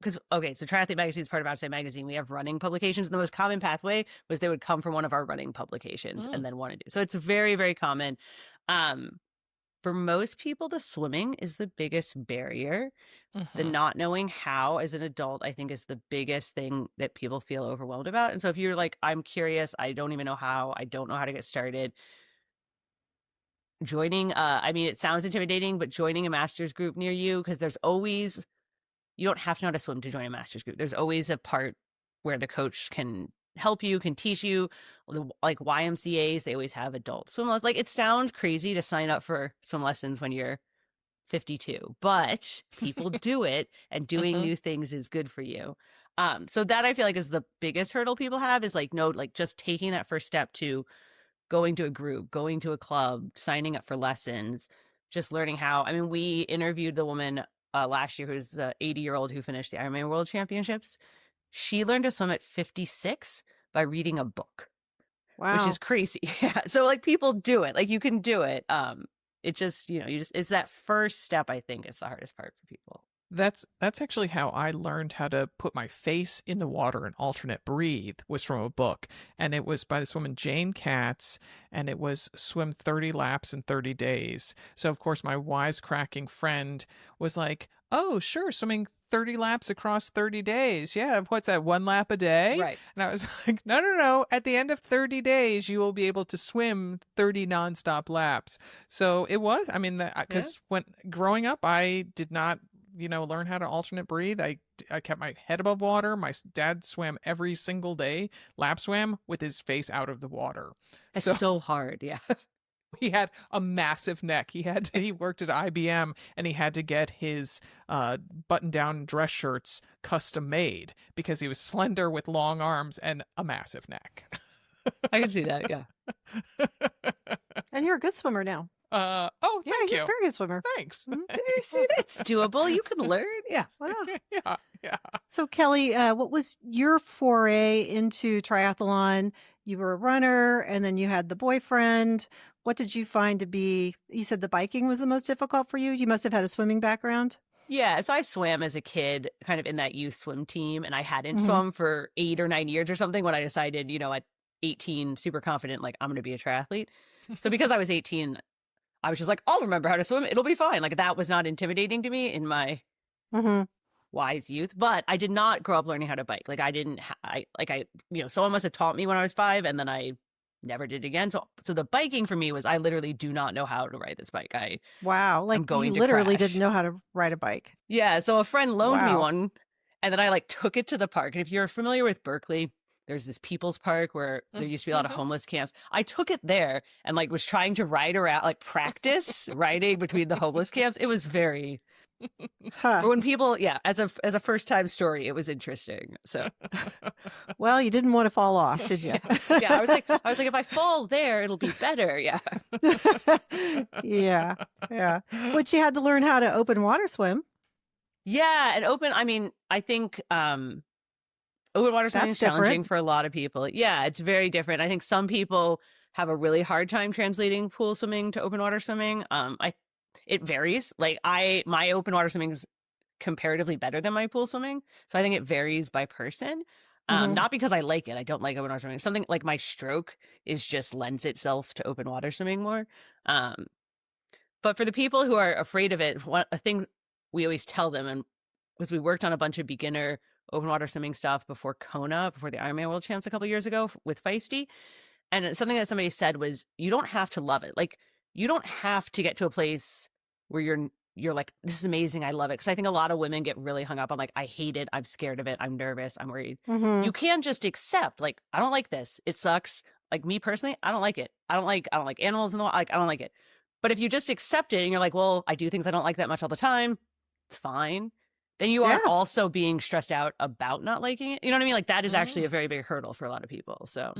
[SPEAKER 9] because, okay, so Triathlete magazine is part of Outside Magazine. We have running publications, and the most common pathway was they would come from one of our running publications and then want to do. So it's very, very common. For most people, the swimming is the biggest barrier. The not knowing how as an adult, I think, is the biggest thing that people feel overwhelmed about. And so if you're like, I'm curious, I don't even know how, I don't know how to get started, joining, I mean, it sounds intimidating, but joining a master's group near you, because there's always, you don't have to know how to swim to join a master's group. There's always a part where the coach can help you, can teach you. Like YMCAs, they always have adult swim lessons. Like, it sounds crazy to sign up for swim lessons when you're 52, but people do it, and doing new things is good for you. So that, I feel like, is the biggest hurdle people have, is like, no, like just taking that first step to going to a group, going to a club, signing up for lessons, just learning how. I mean, we interviewed the woman last year who's the 80-year-old who finished the Ironman World Championships. She learned to swim at 56 by reading a book, which is crazy. Yeah. So like, people do it. Like, you can do it. It just, you know, it's that first step, I think, is the hardest part for people.
[SPEAKER 10] That's actually how I learned how to put my face in the water and alternate breathe, was from a book. And it was by this woman, Jane Katz, and it was swim 30 laps in 30 days. So, of course, my wisecracking friend was like, oh, sure, swimming 30 laps across 30 days. Yeah, what's that, 1 lap a day?
[SPEAKER 9] Right.
[SPEAKER 10] And I was like, no. At the end of 30 days, you will be able to swim 30 nonstop laps. So it was, I mean, because when growing up, I did not, learn how to alternate breathe. I kept my head above water. My dad swam every single day, lap swam, with his face out of the water.
[SPEAKER 9] It's so hard. Yeah.
[SPEAKER 10] He had a massive neck. He worked at IBM, and he had to get his button-down dress shirts custom made because he was slender with long arms and a massive neck.
[SPEAKER 9] I can see that. Yeah.
[SPEAKER 8] And you're a good swimmer now.
[SPEAKER 10] Thank you.
[SPEAKER 8] You're a very good swimmer.
[SPEAKER 10] Thanks.
[SPEAKER 9] See, it's doable. You can learn. Yeah.
[SPEAKER 8] Wow.
[SPEAKER 10] Yeah.
[SPEAKER 8] So, Kelly, what was your foray into triathlon? You were a runner, and then you had the boyfriend. What did you find to be, you said the biking was the most difficult for you? You must have had a swimming background.
[SPEAKER 9] Yeah, so I swam as a kid, kind of in that youth swim team, and I hadn't swum for 8 or 9 years or something when I decided, at 18, super confident, like, I'm going to be a triathlete. So because I was 18, I was just like, I'll remember how to swim. It'll be fine. Like, that was not intimidating to me in my wise youth. But I did not grow up learning how to bike. Like, someone must have taught me when I was 5, and then I never did again. So the biking for me was, I literally do not know how to ride this bike.
[SPEAKER 8] Wow. Like, you literally didn't know how to ride a bike.
[SPEAKER 9] Yeah. So a friend loaned me one, and then I took it to the park. And if you're familiar with Berkeley, there's this people's park where there used to be a lot of homeless camps. I took it there and was trying to ride around, practice riding between the homeless camps. It was very, for when people, as a first time story, it was interesting. So,
[SPEAKER 8] well, you didn't want to fall off, did you?
[SPEAKER 9] Yeah. I was like, if I fall there, it'll be better. Yeah.
[SPEAKER 8] Yeah. But you had to learn how to open water swim.
[SPEAKER 9] Yeah. And I think, open water swimming is challenging for a lot of people. Yeah, it's very different. I think some people have a really hard time translating pool swimming to open water swimming. It varies. Like my open water swimming is comparatively better than my pool swimming. So I think it varies by person. Not because I like it. I don't like open water swimming. Something like my stroke is just lends itself to open water swimming more. But for the people who are afraid of it, a thing we always tell them, and because we worked on a bunch of beginner open water swimming stuff before Kona, before the Ironman World Champs a couple years ago with Feisty. And something that somebody said was, you don't have to love it. Like, you don't have to get to a place where you're like, this is amazing, I love it. Because I think a lot of women get really hung up on like, I hate it, I'm scared of it, I'm nervous, I'm worried. You can just accept, like, I don't like this, it sucks. Like me personally, I don't like it. I don't like animals in the wild. Like, I don't like it. But if you just accept it and you're like, well, I do things I don't like that much all the time, it's fine. Then you are also being stressed out about not liking it. You know what I mean? Like that is actually a very big hurdle for a lot of people. So,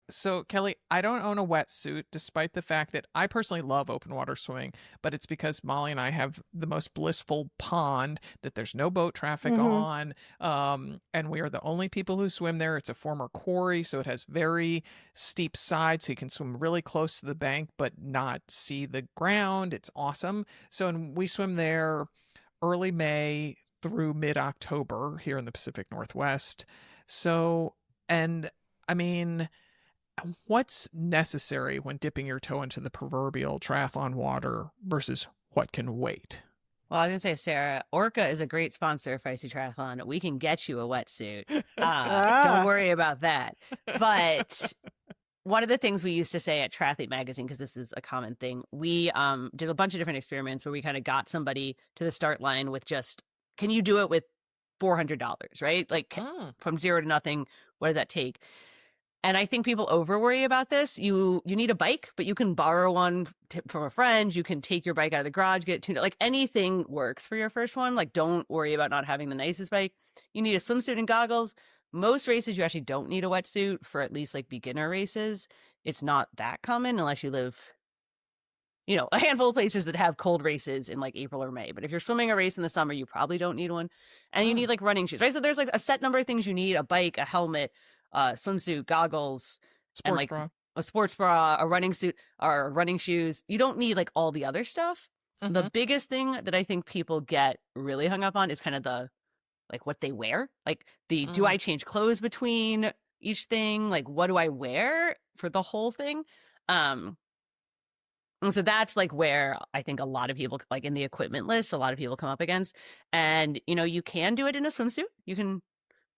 [SPEAKER 10] So Kelly, I don't own a wetsuit, despite the fact that I personally love open water swimming, but it's because Molly and I have the most blissful pond that there's no boat traffic on. And we are the only people who swim there. It's a former quarry, so it has very steep sides, so you can swim really close to the bank, but not see the ground. It's awesome. So, and we swim there early May through mid-October here in the Pacific Northwest. So, and I mean, what's necessary when dipping your toe into the proverbial triathlon water versus what can wait?
[SPEAKER 9] Well, I was going to say, Sarah, Orca is a great sponsor of Feisty Triathlon. We can get you a wetsuit. Don't worry about that. But one of the things we used to say at Triathlete Magazine, because this is a common thing, we did a bunch of different experiments where we kind of got somebody to the start line with just, can you do it with $400, right? Like from zero to nothing, what does that take? And I think people over worry about this. You need a bike, but you can borrow one from a friend. You can take your bike out of the garage, get it tuned up. Like anything works for your first one. Like don't worry about not having the nicest bike. You need a swimsuit and goggles. Most races, you actually don't need a wetsuit for at least like beginner races. It's not that common unless you live, you know, a handful of places that have cold races in like April or May. But if you're swimming a race in the summer, you probably don't need one. And you need like running shoes, right? So there's like a set number of things you need: a bike, a helmet, swimsuit, goggles, and like a sports bra, a running suit, or running shoes. You don't need like all the other stuff. The biggest thing that I think people get really hung up on is kind of the like what they wear. Like do I change clothes between each thing? Like what do I wear for the whole thing? And so that's like where I think a lot of people, like in the equipment list, a lot of people come up against. And you know, you can do it in a swimsuit. You can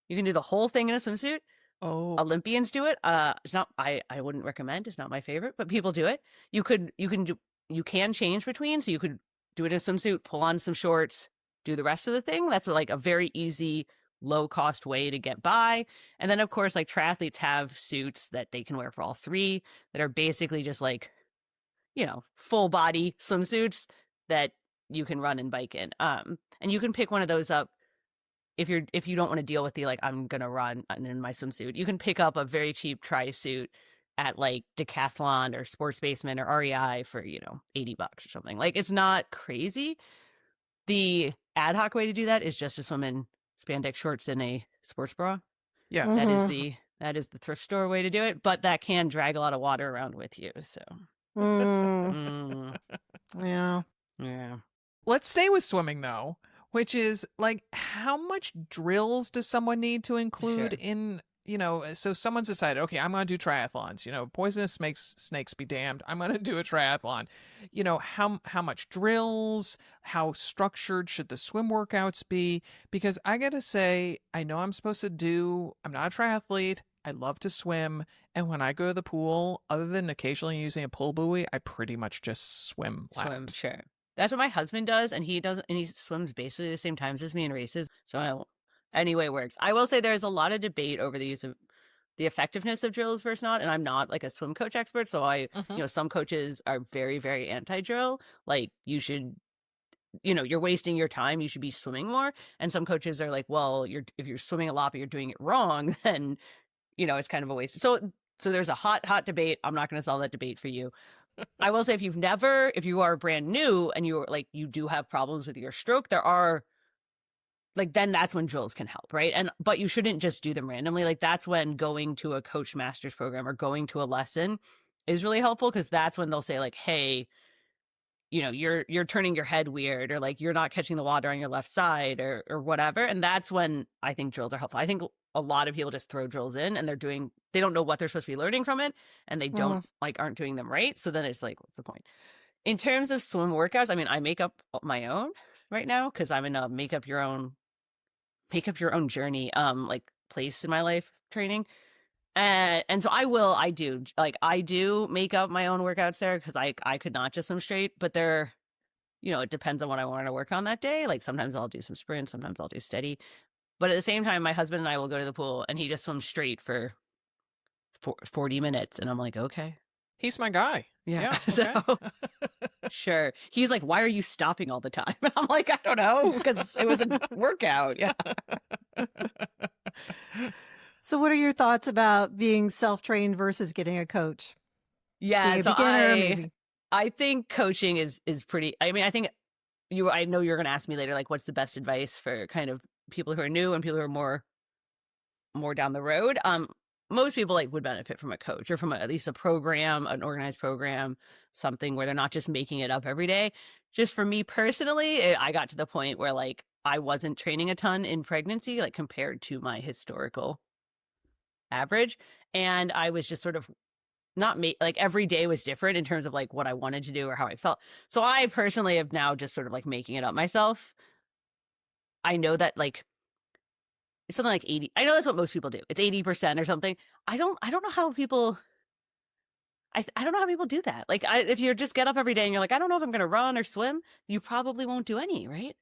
[SPEAKER 9] do the whole thing in a swimsuit.
[SPEAKER 10] Oh,
[SPEAKER 9] Olympians do it. It's not, I wouldn't recommend, it's not my favorite, but people do it. You can change between, so you could do it in a swimsuit, pull on some shorts, do the rest of the thing. That's like a very easy, low cost way to get by. And then of course, like triathletes have suits that they can wear for all three that are basically just like, you know, full body swimsuits that you can run and bike in. And you can pick one of those up if you don't want to deal with the like, I'm gonna run in my swimsuit. You can pick up a very cheap tri suit at like Decathlon or Sports Basement or REI for, you know, $80 or something. Like it's not crazy. The ad hoc way to do that is just to swim in spandex shorts and a sports bra.
[SPEAKER 10] Yes.
[SPEAKER 9] That is the thrift store way to do it, but that can drag a lot of water around with you. So
[SPEAKER 8] Yeah.
[SPEAKER 10] Let's stay with swimming though, which is like, how much drills does someone need to include in, you know, so someone's decided, okay, I'm going to do triathlons, you know, poisonous snakes be damned, I'm going to do a triathlon. You know, how much drills, how structured should the swim workouts be? Because I got to say, I know I'm not a triathlete, I love to swim, and when I go to the pool, other than occasionally using a pull buoy, I pretty much just swim laps.
[SPEAKER 9] Sure. That's what my husband does, and he swims basically the same times as me in races. So anyway, it works. I will say there's a lot of debate over the use of the effectiveness of drills versus not, and I'm not like a swim coach expert, so you know, some coaches are very, very anti-drill. Like you should, you know, you're wasting your time, you should be swimming more. And some coaches are like, well, if you're swimming a lot but you're doing it wrong, then, you know, it's kind of a waste. So there's a hot debate. I'm not going to solve that debate for you. I will say if you are brand new and you're like, you do have problems with your stroke, there are like, then that's when drills can help, right? But you shouldn't just do them randomly. Like that's when going to a coach master's program or going to a lesson is really helpful, because that's when they'll say like, hey, you know, you're turning your head weird, or like you're not catching the water on your left side, or whatever. And that's when I think drills are helpful. I think a lot of people just throw drills in and they don't know what they're supposed to be learning from it, and they don't aren't doing them right. So then it's like, what's the point? In terms of swim workouts, I mean, I make up my own right now because I'm in a make up your own journey like place in my life training. And so I do make up my own workouts there, because I could not just swim straight, but they're, you know, it depends on what I want to work on that day. Like sometimes I'll do some sprints, sometimes I'll do steady. But at the same time, my husband and I will go to the pool and he just swims straight for 40 minutes. And I'm like, okay.
[SPEAKER 10] He's my guy.
[SPEAKER 9] Yeah.
[SPEAKER 10] Okay.
[SPEAKER 9] So sure. He's like, why are you stopping all the time? And I'm like, I don't know, because it was a workout. Yeah.
[SPEAKER 8] So what are your thoughts about being self-trained versus getting a coach?
[SPEAKER 9] Yeah.
[SPEAKER 8] Being a
[SPEAKER 9] So
[SPEAKER 8] beginner, maybe.
[SPEAKER 9] I think coaching is pretty, I mean, I know you're going to ask me later, like, what's the best advice for kind of people who are new and people who are more down the road. Most people like would benefit from a coach, or from at least a program, an organized program, something where they're not just making it up every day. Just for me personally, I got to the point where like I wasn't training a ton in pregnancy, like compared to my historical average. And I was just sort of like every day was different in terms of like what I wanted to do or how I felt. So I personally have now just sort of like making it up myself. I know that like it's something like 80. I know that's what most people do. It's 80% or something. I don't know how people I don't know how people do that. Like if you just get up every day and you're like, I don't know if I'm going to run or swim, you probably won't do any, right?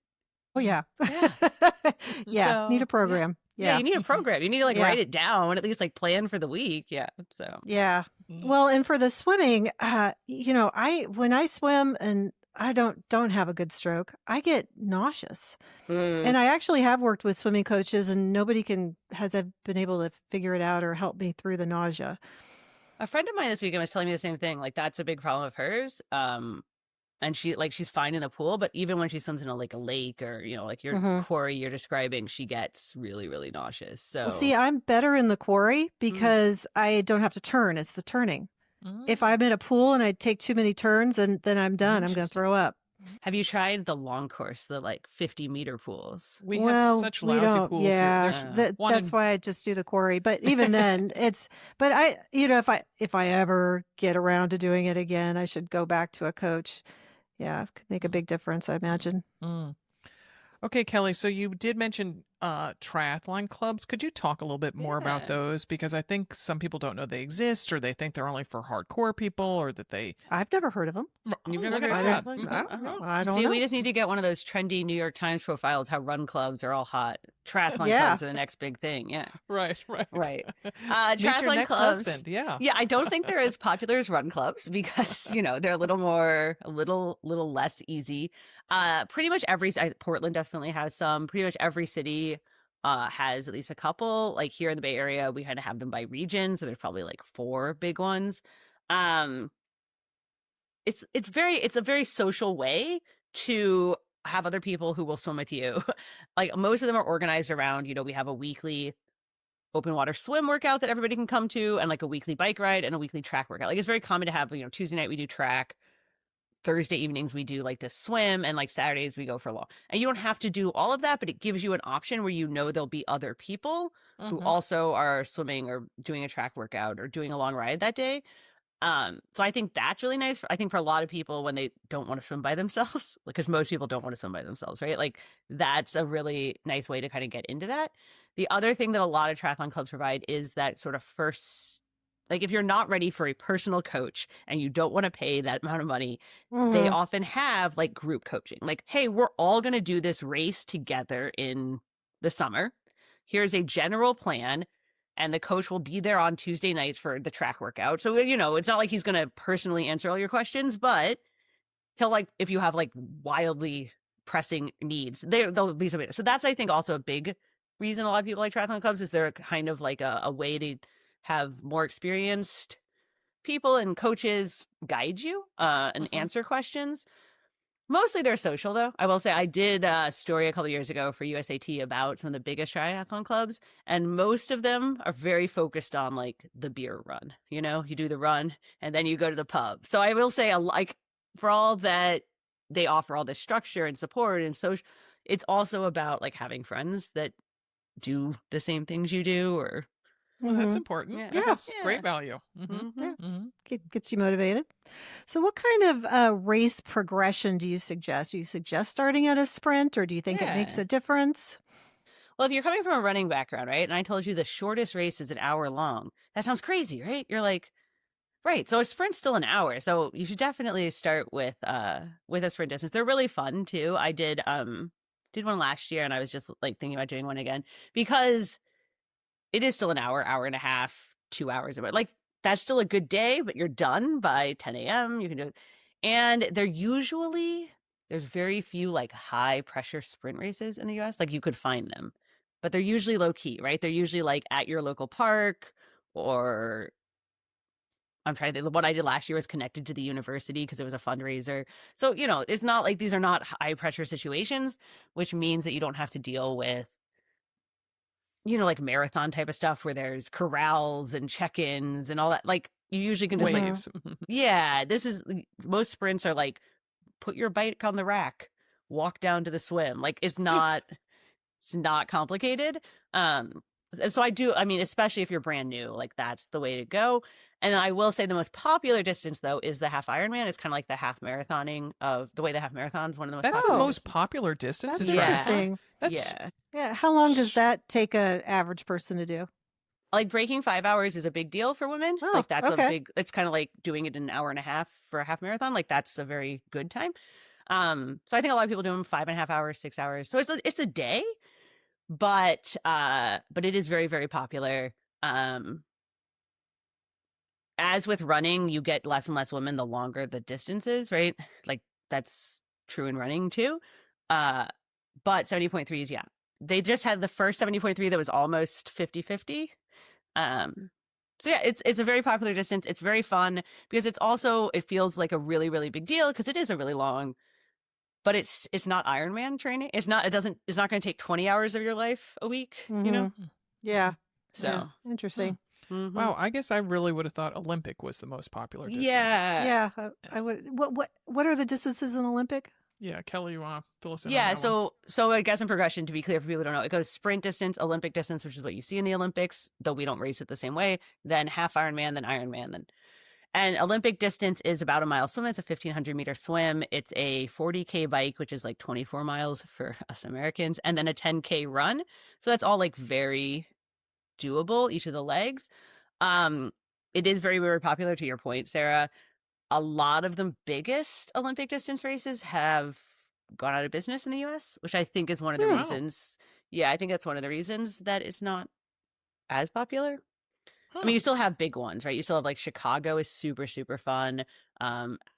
[SPEAKER 8] Oh yeah.
[SPEAKER 9] Yeah.
[SPEAKER 8] Need a program.
[SPEAKER 9] Yeah, you need a program. You need to like
[SPEAKER 8] Yeah.
[SPEAKER 9] write it down, at least like plan for the week. Yeah. So
[SPEAKER 8] Yeah. Well, and for the swimming, you know, when I swim and I don't have a good stroke, I get nauseous. And I actually have worked with swimming coaches, and nobody has been able to figure it out or help me through the nausea.
[SPEAKER 9] a friend of mine this weekend was telling me the same thing. Like that's a big problem of hers. And she's fine in the pool, but even when she swims in a lake, or, you know, like your quarry you're describing, she gets really, really nauseous. So
[SPEAKER 8] Well, see, I'm better in the quarry because I don't have to turn. It's the turning. If I'm in a pool and I take too many turns, and then I'm done. I'm going to throw up.
[SPEAKER 9] have you tried the long course, the like 50-meter pools?
[SPEAKER 10] We
[SPEAKER 8] Well,
[SPEAKER 10] have such
[SPEAKER 8] we
[SPEAKER 10] lousy
[SPEAKER 8] don't.
[SPEAKER 10] pools here.
[SPEAKER 8] Yeah,
[SPEAKER 10] There's one
[SPEAKER 8] that's
[SPEAKER 10] in-
[SPEAKER 8] why I just do the quarry. But even then, but I, you know, if I ever get around to doing it again, I should go back to a coach. Yeah, it could make a big difference, I imagine.
[SPEAKER 10] Okay, Kelly, so you did mention triathlon clubs. Could you talk a little bit more about
[SPEAKER 9] Yeah.
[SPEAKER 10] those? Because I think some people don't know they exist, or they think they're only for hardcore people, or that they...
[SPEAKER 8] I've never heard of them.
[SPEAKER 9] You've
[SPEAKER 10] Oh,
[SPEAKER 9] never
[SPEAKER 10] look
[SPEAKER 9] heard
[SPEAKER 10] at
[SPEAKER 9] of
[SPEAKER 10] that.
[SPEAKER 9] triathlon?
[SPEAKER 8] I don't
[SPEAKER 9] See,
[SPEAKER 8] know.
[SPEAKER 9] we just need to get one of those trendy New York Times profiles, how run clubs are all hot. Triathlon
[SPEAKER 8] Yeah.
[SPEAKER 9] clubs are the next big thing. Yeah.
[SPEAKER 10] Right.
[SPEAKER 9] Right.
[SPEAKER 10] Meet your
[SPEAKER 9] Triathlon
[SPEAKER 10] next
[SPEAKER 9] clubs.
[SPEAKER 10] husband. Yeah.
[SPEAKER 9] Yeah, I don't think they're as popular as run clubs because, you know, they're a little less easy. Pretty much Portland definitely has some. Pretty much every city has at least a couple. Like here in the Bay Area, we kind of have them by region, so there's probably like 4 big ones. It's a very social way to have other people who will swim with you. Like most of them are organized around, you know, we have a weekly open water swim workout that everybody can come to, and like a weekly bike ride and a weekly track workout. Like it's very common to have, you know, Tuesday night we do track, Thursday evenings we do like this swim, and like Saturdays we go for a walk. And you don't have to do all of that, but it gives you an option where you know there'll be other people who also are swimming or doing a track workout or doing a long ride that day. So I think that's really nice. I think for a lot of people when they don't want to swim by themselves, because most people don't want to swim by themselves, right? Like that's a really nice way to kind of get into that. The other thing that a lot of triathlon clubs provide is that sort of first, like if you're not ready for a personal coach and you don't want to pay that amount of money, they often have like group coaching. Like, hey, we're all going to do this race together in the summer. Here's a general plan. And the coach will be there on Tuesday nights for the track workout. So, you know, it's not like he's going to personally answer all your questions, but he'll like, if you have like wildly pressing needs, they'll be somebody. So that's, I think, also a big reason a lot of people like triathlon clubs is they're kind of like a way to have more experienced people and coaches guide you and answer questions. Mostly they're social, though. I will say I did a story a couple of years ago for USAT about some of the biggest triathlon clubs, and most of them are very focused on like the beer run. You know, you do the run and then you go to the pub. So I will say, like, for all that they offer all this structure and support and social, it's also about like having friends that do the same things you do, or
[SPEAKER 10] Well, that's important.
[SPEAKER 9] Yeah.
[SPEAKER 10] That has
[SPEAKER 9] Yeah.
[SPEAKER 10] great value.
[SPEAKER 8] Yeah. Gets you motivated. So what kind of race progression do you suggest? Do you suggest starting at a sprint, or do you think it makes
[SPEAKER 9] Yeah.
[SPEAKER 8] a difference?
[SPEAKER 9] Well, if you're coming from a running background, right, and I told you the shortest race is an hour long, that sounds crazy, right? You're like, right. So a sprint's still an hour. So you should definitely start with a sprint distance. They're really fun too. I did one last year, and I was just like thinking about doing one again because it is still an hour, hour and a half, 2 hours of it. Like, that's still a good day, but you're done by 10 a.m. You can do it. And there's very few like high pressure sprint races in the US. Like, you could find them, but they're usually low key, right? They're usually like at your local park, or I'm trying to think. What I did last year was connected to the university because it was a fundraiser. So, you know, it's not like these are not high pressure situations, which means that you don't have to deal with, you know, like marathon type of stuff where there's corrals and check-ins and all that. Like, you usually can just
[SPEAKER 10] Waves.
[SPEAKER 9] yeah, most sprints are like, put your bike on the rack, walk down to the swim. Like, it's not complicated. And so I mean, especially if you're brand new, like, that's the way to go. And I will say the most popular distance, though, is the half Ironman. It's kind of like the half marathoning of the way the half marathon is one of the most
[SPEAKER 10] That's
[SPEAKER 9] popular.
[SPEAKER 10] the most popular distance.
[SPEAKER 8] That's
[SPEAKER 10] in
[SPEAKER 8] interesting.
[SPEAKER 10] triathlon?
[SPEAKER 9] Yeah.
[SPEAKER 8] Yeah. How long does that take a average person to do?
[SPEAKER 9] Like, breaking 5 hours is a big deal for women.
[SPEAKER 8] Oh,
[SPEAKER 9] Like, that's
[SPEAKER 8] okay.
[SPEAKER 9] it's kind of like doing it in an hour and a half for a half marathon. Like, that's a very good time. So I think a lot of people do them 5.5 hours, 6 hours. So it's a day, but it is very, very popular. As with running, you get less and less women the longer the distance is, right? Like, that's true in running too. But 70.3s, yeah. They just had the first 70.3 that was almost 50-50. So yeah, it's a very popular distance. It's very fun because it feels like a really, really big deal because it is a really long, but it's not Ironman training. It's not going to take 20 hours of your life a week, you know?
[SPEAKER 8] Yeah.
[SPEAKER 9] So
[SPEAKER 8] Yeah. Interesting.
[SPEAKER 9] mhm.
[SPEAKER 10] Wow, I guess I really would have thought Olympic was the most popular distance.
[SPEAKER 9] Yeah.
[SPEAKER 8] Yeah. I would. What are the distances in Olympic?
[SPEAKER 10] Yeah, Kelly, you want to fill us in on
[SPEAKER 9] Yeah,
[SPEAKER 10] that one?
[SPEAKER 9] so I guess in progression, to be clear for people who don't know, it goes sprint distance, Olympic distance, which is what you see in the Olympics, though we don't race it the same way, then half Ironman, then Ironman, and Olympic distance is about a mile swim. It's a 1,500-meter swim. It's a 40K bike, which is like 24 miles for us Americans, and then a 10K run. So that's all like very doable, each of the legs. It is very, very popular, to your point, Sarah. A lot of the biggest Olympic distance races have gone out of business in the US, which I think is one of the
[SPEAKER 10] Wow.
[SPEAKER 9] reasons. Yeah, I think that's one of the reasons that it's not as popular.
[SPEAKER 10] Huh.
[SPEAKER 9] I mean, you still have big ones, right? You still have like Chicago is super, super fun.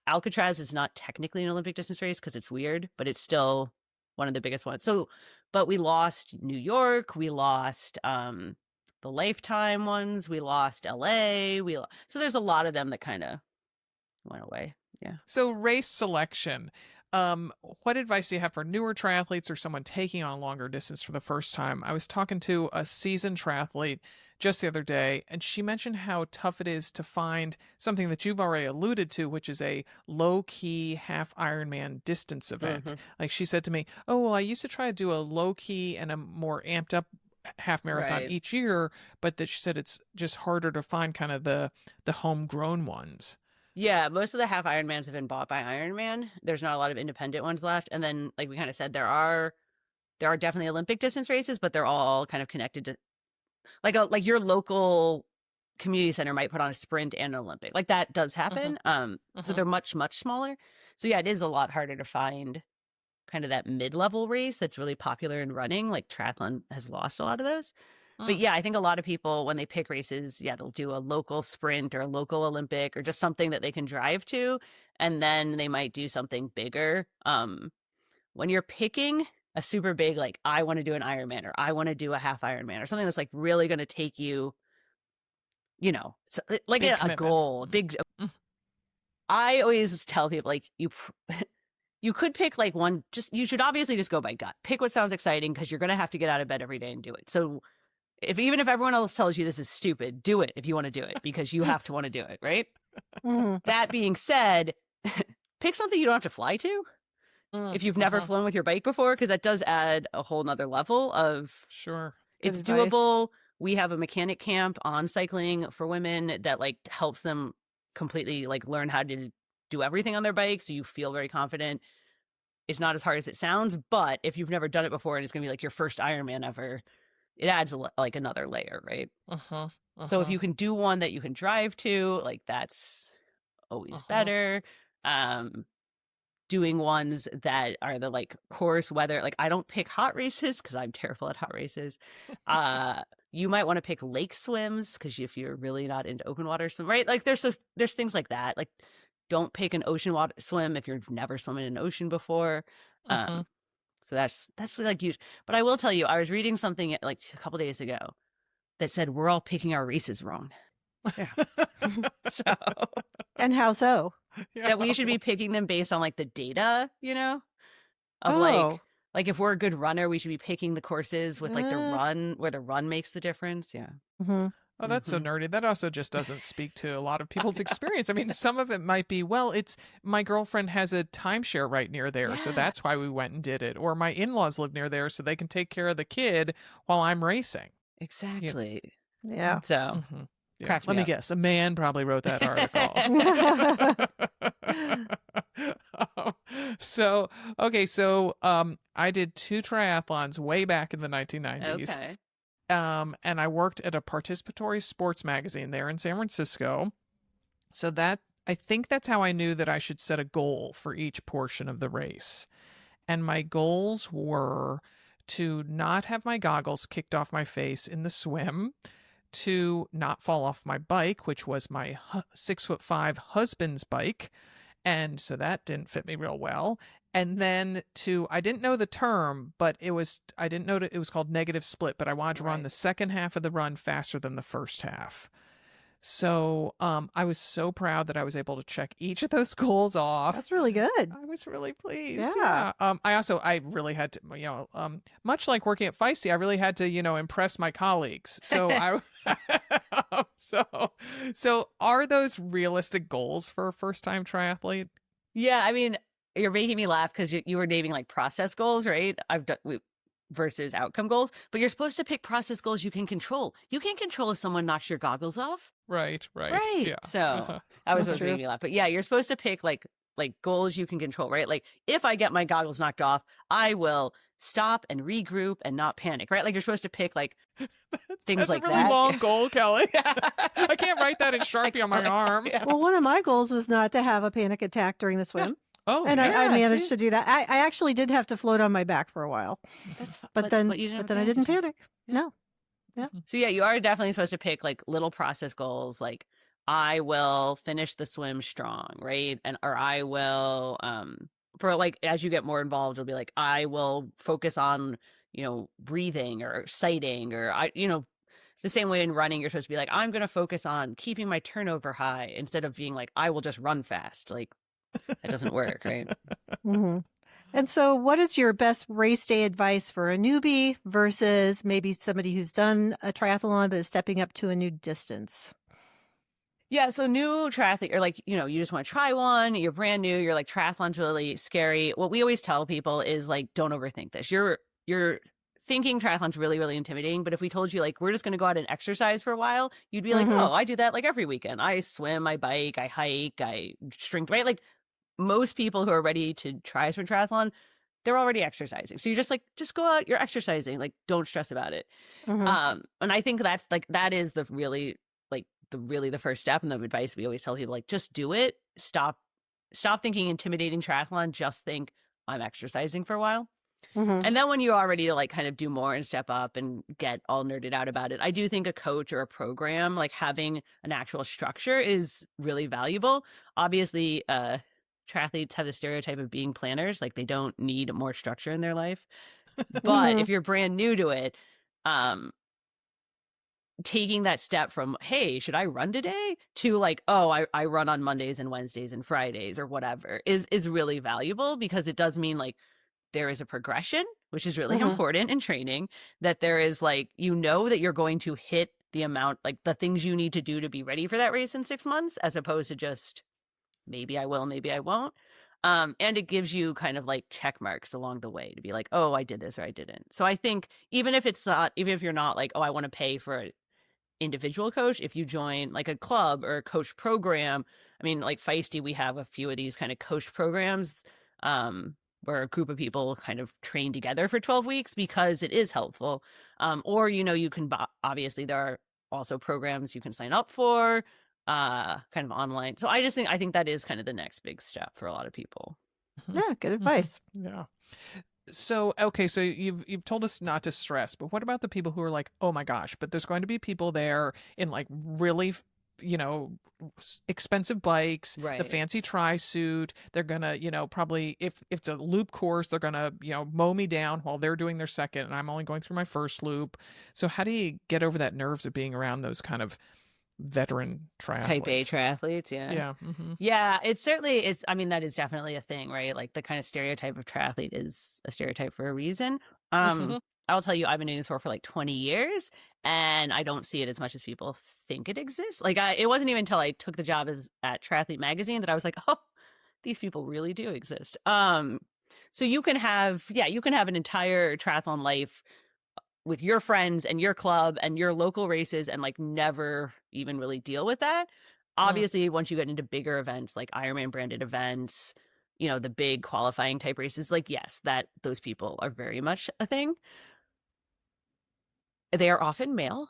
[SPEAKER 9] Alcatraz is not technically an Olympic distance race because it's weird, but it's still one of the biggest ones. So, but we lost New York, we lost the Lifetime ones, we lost LA, so there's a lot of them that kind of went away. Yeah.
[SPEAKER 10] So race selection. What advice do you have for newer triathletes or someone taking on longer distance for the first time? I was talking to a seasoned triathlete just the other day, and she mentioned how tough it is to find something that you've already alluded to, which is a low-key half Ironman distance event.
[SPEAKER 9] Mhm.
[SPEAKER 10] Like, she said to me, oh, well, I used to try to do a low-key and a more amped up half marathon
[SPEAKER 9] Right.
[SPEAKER 10] each year, but that she said it's just harder to find kind of the homegrown ones.
[SPEAKER 9] Yeah, most of the half Ironmans have been bought by Ironman. There's not a lot of independent ones left. And then, like we kind of said, there are definitely Olympic distance races, but they're all kind of connected to like your local community center might put on a sprint and an Olympic. Like, that does happen. So they're much, much smaller. So yeah, it is a lot harder to find kind of that mid-level race that's really popular in running. Like, triathlon has lost a lot of those. But yeah, I think a lot of people, when they pick races, yeah, they'll do a local sprint or a local Olympic or just something that they can drive to. And then they might do something bigger. When you're picking a super big, like, I want to do an Ironman or I want to do a half Ironman or something that's like really going to take you, you know, like
[SPEAKER 10] Big
[SPEAKER 9] a
[SPEAKER 10] commitment.
[SPEAKER 9] goal, big. I always tell people, like, you could pick like one, you should obviously just go by gut. Pick what sounds exciting because you're going to have to get out of bed every day and do it. So even if everyone else tells you this is stupid, do it if you want to do it because you have to want to do it, right? That being said, pick something you don't have to fly to. If you've never flown with your bike before, because that does add a whole nother level of
[SPEAKER 10] Sure.
[SPEAKER 9] It's
[SPEAKER 8] Good advice.
[SPEAKER 9] doable. We have a mechanic camp on cycling for women that like helps them completely like learn how to do everything on their bike, so you feel very confident. It's not as hard as it sounds, but if you've never done it before and it's gonna be like your first Ironman ever, it adds like another layer, right? So if you can do one that you can drive to, like that's always better. Doing ones that are the like course weather, like I don't pick hot races because I'm terrible at hot races. You might want to pick lake swims because if you're really not into open water swim, right? Like there's things like that. Like don't pick an ocean water swim if you've never swum in an ocean before. So that's like huge. But I will tell you, I was reading something like a couple days ago that said we're all picking our races wrong. So
[SPEAKER 8] And how so?
[SPEAKER 9] that we should be picking them based on like the data, you know, of
[SPEAKER 8] Oh.
[SPEAKER 9] like if we're a good runner, we should be picking the courses with like the run where the run makes the difference. Yeah.
[SPEAKER 8] Mhm.
[SPEAKER 10] Oh, that's so nerdy. That also just doesn't speak to a lot of people's experience. I mean, some of it might be, well, it's my girlfriend has a timeshare right near there, so that's why we went and did it. Or my in-laws live near there, so they can take care of the kid while I'm racing.
[SPEAKER 9] Exactly.
[SPEAKER 8] Yeah.
[SPEAKER 9] So
[SPEAKER 10] Yeah.
[SPEAKER 9] cracked
[SPEAKER 10] Let me
[SPEAKER 9] up.
[SPEAKER 10] guess. A man probably wrote that article. So I did 2 triathlons way back in the 1990s.
[SPEAKER 9] Okay.
[SPEAKER 10] And I worked at a participatory sports magazine there in San Francisco. So that I think that's how I knew that I should set a goal for each portion of the race. And my goals were to not have my goggles kicked off my face in the swim, to not fall off my bike, which was my 6'5" husband's bike. And so that didn't fit me real well. And then I didn't know the term, but I didn't know it was called negative split, but I wanted to run the second half of the run faster than the first half. So I was so proud that I was able to check each of those goals off.
[SPEAKER 8] That's really good.
[SPEAKER 10] I was really pleased.
[SPEAKER 8] Yeah.
[SPEAKER 10] I really had to, much like working at Feisty, I really had to, impress my colleagues. So so are those realistic goals for a first-time triathlete?
[SPEAKER 9] Yeah, I mean, you're making me laugh because you were naming like process goals, right? Versus outcome goals, but you're supposed to pick process goals you can control. You can't control if someone knocks your goggles off.
[SPEAKER 10] Right.
[SPEAKER 9] Yeah. So I was supposed to make me laugh, but yeah, you're supposed to pick like goals you can control, right? Like if I get my goggles knocked off, I will stop and regroup and not panic, right? Like you're supposed to pick like things like that.
[SPEAKER 10] That's a really long goal, Kelly. I can't write that in Sharpie on my arm.
[SPEAKER 9] Yeah.
[SPEAKER 8] Well, one of my goals was not to have a panic attack during the swim.
[SPEAKER 10] Oh,
[SPEAKER 8] and I managed
[SPEAKER 10] see?
[SPEAKER 8] to do that. I actually did have to float on my back for a while,
[SPEAKER 9] That's fine.
[SPEAKER 8] but then
[SPEAKER 9] you didn't
[SPEAKER 8] I didn't panic. No. Yeah.
[SPEAKER 9] So yeah, you are definitely supposed to pick like little process goals, like I will finish the swim strong, right? Or I will for like as you get more involved, it'll be like I will focus on, breathing or sighting or the same way in running, you're supposed to be like, I'm going to focus on keeping my turnover high instead of being like, I will just run fast. Like that doesn't work, right?
[SPEAKER 8] Mm-hmm. And so what is your best race day advice for a newbie versus maybe somebody who's done a triathlon but is stepping up to a new distance?
[SPEAKER 9] Yeah, so new triathlete, or like, you just want to try one, you're brand new, you're like, triathlon's really scary. What we always tell people is like, don't overthink this. You're thinking triathlon's really, really intimidating, but if we told you like, we're just going to go out and exercise for a while, you'd be like, oh, I do that like every weekend. I swim, I bike, I hike, I strength, right? Like most people who are ready to try a triathlon, they're already exercising. So you're just go out, you're exercising, like don't stress about it. And I think that is the first step, and the advice we always tell people, like, just do it. Stop thinking intimidating triathlon. Just think I'm exercising for a while. And then when you are ready to like kind of do more and step up and get all nerded out about it, I do think a coach or a program, like having an actual structure, is really valuable. Obviously, triathletes have the stereotype of being planners, like they don't need more structure in their life. But if you're brand new to it, taking that step from, hey, should I run today, to like, oh, I run on Mondays and Wednesdays and Fridays or whatever, is really valuable, because it does mean like there is a progression, which is really important in training, that there is like, that you're going to hit the amount, like the things you need to do to be ready for that race in 6 months, as opposed to just maybe I will, maybe I won't. And it gives you kind of like check marks along the way to be like, oh, I did this or I didn't. So I think even if you're not like, oh, I want to pay for an individual coach, if you join like a club or a coach program, I mean, like Feisty, we have a few of these kind of coach programs, where a group of people kind of train together for 12 weeks because it is helpful. Or, you can, obviously there are also programs you can sign up for, kind of online. So I think that is kind of the next big step for a lot of people.
[SPEAKER 8] Yeah, good advice.
[SPEAKER 10] Yeah. So, okay, so you've told us not to stress, but what about the people who are like, oh my gosh, but there's going to be people there in like really, expensive bikes, the
[SPEAKER 9] Right.
[SPEAKER 10] fancy tri-suit. They're gonna, probably if it's a loop course, they're gonna, mow me down while they're doing their second, and I'm only going through my first loop. So how do you get over that nerves of being around those kind of veteran triathletes?
[SPEAKER 9] Type A triathletes, yeah.
[SPEAKER 10] Yeah.
[SPEAKER 9] Yeah, it certainly is. I mean, that is definitely a thing, right? Like the kind of stereotype of triathlete is a stereotype for a reason. I'll tell you, I've been doing this sport for like 20 years, and I don't see it as much as people think it exists. Like, it wasn't even until I took the job at Triathlete Magazine that I was like, oh, these people really do exist. So you can have an entire triathlon life with your friends and your club and your local races, and like never even really deal with that. Obviously, once you get into bigger events like Ironman branded events, the big qualifying type races, like, yes, that those people are very much a thing. They are often male.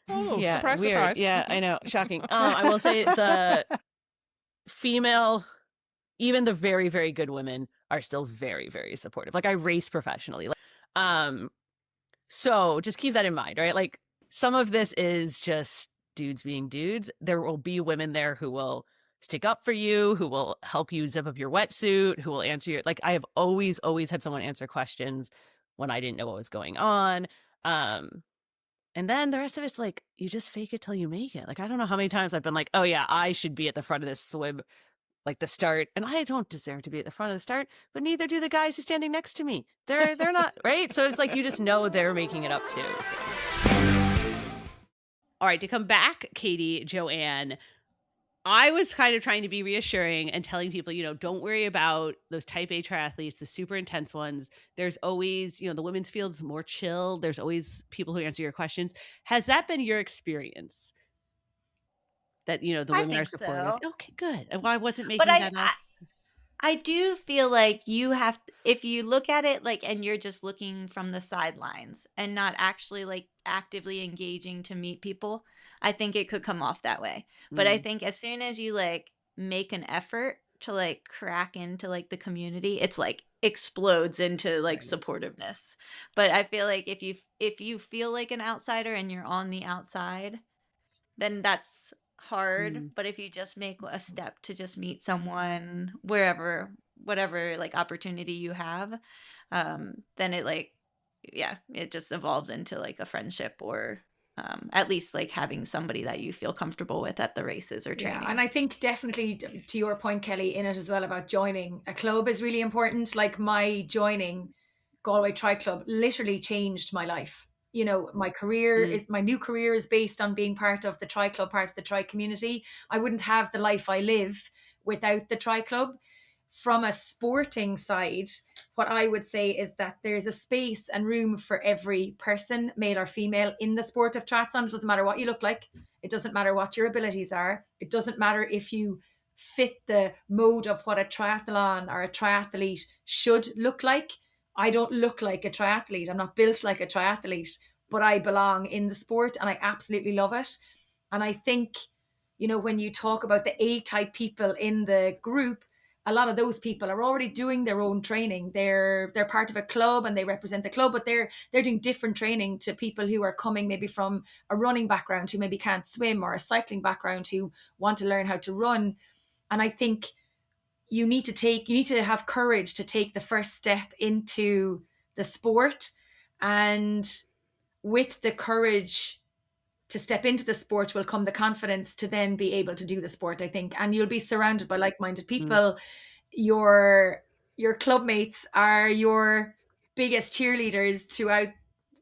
[SPEAKER 10] Oh,
[SPEAKER 9] Yeah,
[SPEAKER 10] surprise,
[SPEAKER 9] weird.
[SPEAKER 10] surprise.
[SPEAKER 9] Yeah, I know. Shocking. I will say the female, even the very, very good women are still very, very supportive. Like, I race professionally. So just keep that in mind, right? Like, some of this is just dudes being dudes. There will be women there who will stick up for you, who will help you zip up your wetsuit, who will answer your, like, I have always had someone answer questions when I didn't know what was going on. And then the rest of it's like, you just fake it till you make it. Like, I don't know how many times I've been like, oh yeah, I should be at the front of this swim, like the start, and I don't deserve to be at the front of the start, but neither do the guys who's standing next to me. They're not, right? So it's like, you just know they're making it up too. So.
[SPEAKER 2] All right, to come back, Katie, Joanne, I was kind of trying to be reassuring and telling people, don't worry about those type A triathletes, the super intense ones. There's always, the women's field's more chill. There's always people who answer your questions. Has that been your experience? That, the women are supportive?
[SPEAKER 4] So.
[SPEAKER 2] Okay, good. Well, I wasn't making
[SPEAKER 4] But
[SPEAKER 2] that up.
[SPEAKER 4] I do feel like you have, if you look at it like, and you're just looking from the sidelines and not actually like actively engaging to meet people, I think it could come off that way. But I think as soon as you like make an effort to like crack into like the community, it's like explodes into like supportiveness. But I feel like if you feel like an outsider and you're on the outside, then that's hard. But if you just make a step to just meet someone wherever, whatever like opportunity you have, then it like, yeah, it just evolves into like a friendship, or at least like having somebody that you feel comfortable with at the races or training.
[SPEAKER 3] Yeah, and I think definitely to your point, Kelly, in it as well about joining a club is really important. Like, my joining Galway Tri Club literally changed my life. My career my new career is based on being part of the Tri Club, part of the Tri community. I wouldn't have the life I live without the Tri Club. From a sporting side, what I would say is that there's a space and room for every person, male or female, in the sport of triathlon. It doesn't matter what you look like. It doesn't matter what your abilities are. It doesn't matter if you fit the mode of what a triathlon or a triathlete should look like. I don't look like a triathlete. I'm not built like a triathlete, but I belong in the sport and I absolutely love it. And I think, when you talk about the A-type people in the group, a lot of those people are already doing their own training. They're part of a club and they represent the club, but they're doing different training to people who are coming maybe from a running background, who maybe can't swim, or a cycling background, who want to learn how to run. And I think you need to have courage to take the first step into the sport. And with the courage to step into the sport will come the confidence to then be able to do the sport, I think. And you'll be surrounded by like-minded people. Your club mates are your biggest cheerleaders throughout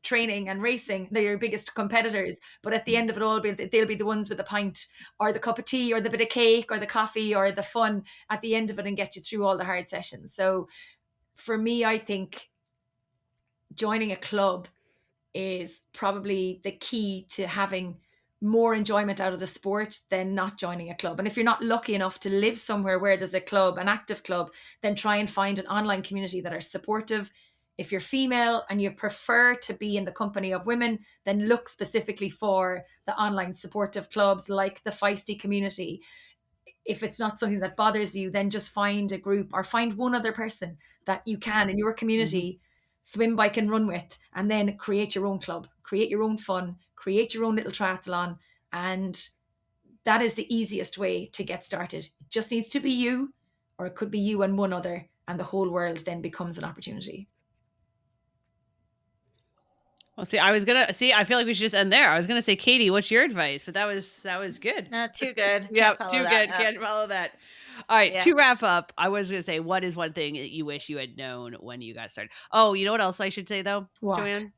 [SPEAKER 3] training and racing. They're your biggest competitors, but at the end of it all, they'll be the ones with the pint or the cup of tea or the bit of cake or the coffee or the fun at the end of it and get you through all the hard sessions. So for me, I think joining a club is probably the key to having more enjoyment out of the sport than not joining a club. And if you're not lucky enough to live somewhere where there's a club, an active club, then try and find an online community that are supportive. If you're female and you prefer to be in the company of women, then look specifically for the online supportive clubs like the Feisty community. If it's not something that bothers you, then just find a group or find one other person that you can in your community swim, bike and run with, and then create your own club, create your own fun, create your own little triathlon. And that is the easiest way to get started. It just needs to be you, or it could be you and one other, and the whole world then becomes an opportunity.
[SPEAKER 2] Well, I feel like we should just end there. I was gonna say, Katie, what's your advice? But that was good.
[SPEAKER 4] Not too good.
[SPEAKER 2] Yeah,
[SPEAKER 4] Can't follow
[SPEAKER 2] too
[SPEAKER 4] that
[SPEAKER 2] good.
[SPEAKER 4] up.
[SPEAKER 2] Can't follow that. All right,
[SPEAKER 4] Yeah.
[SPEAKER 2] to wrap up, I was gonna say, what is one thing that you wish you had known when you got started? Oh, you know what else I should say though,
[SPEAKER 3] What?
[SPEAKER 2] Joanne?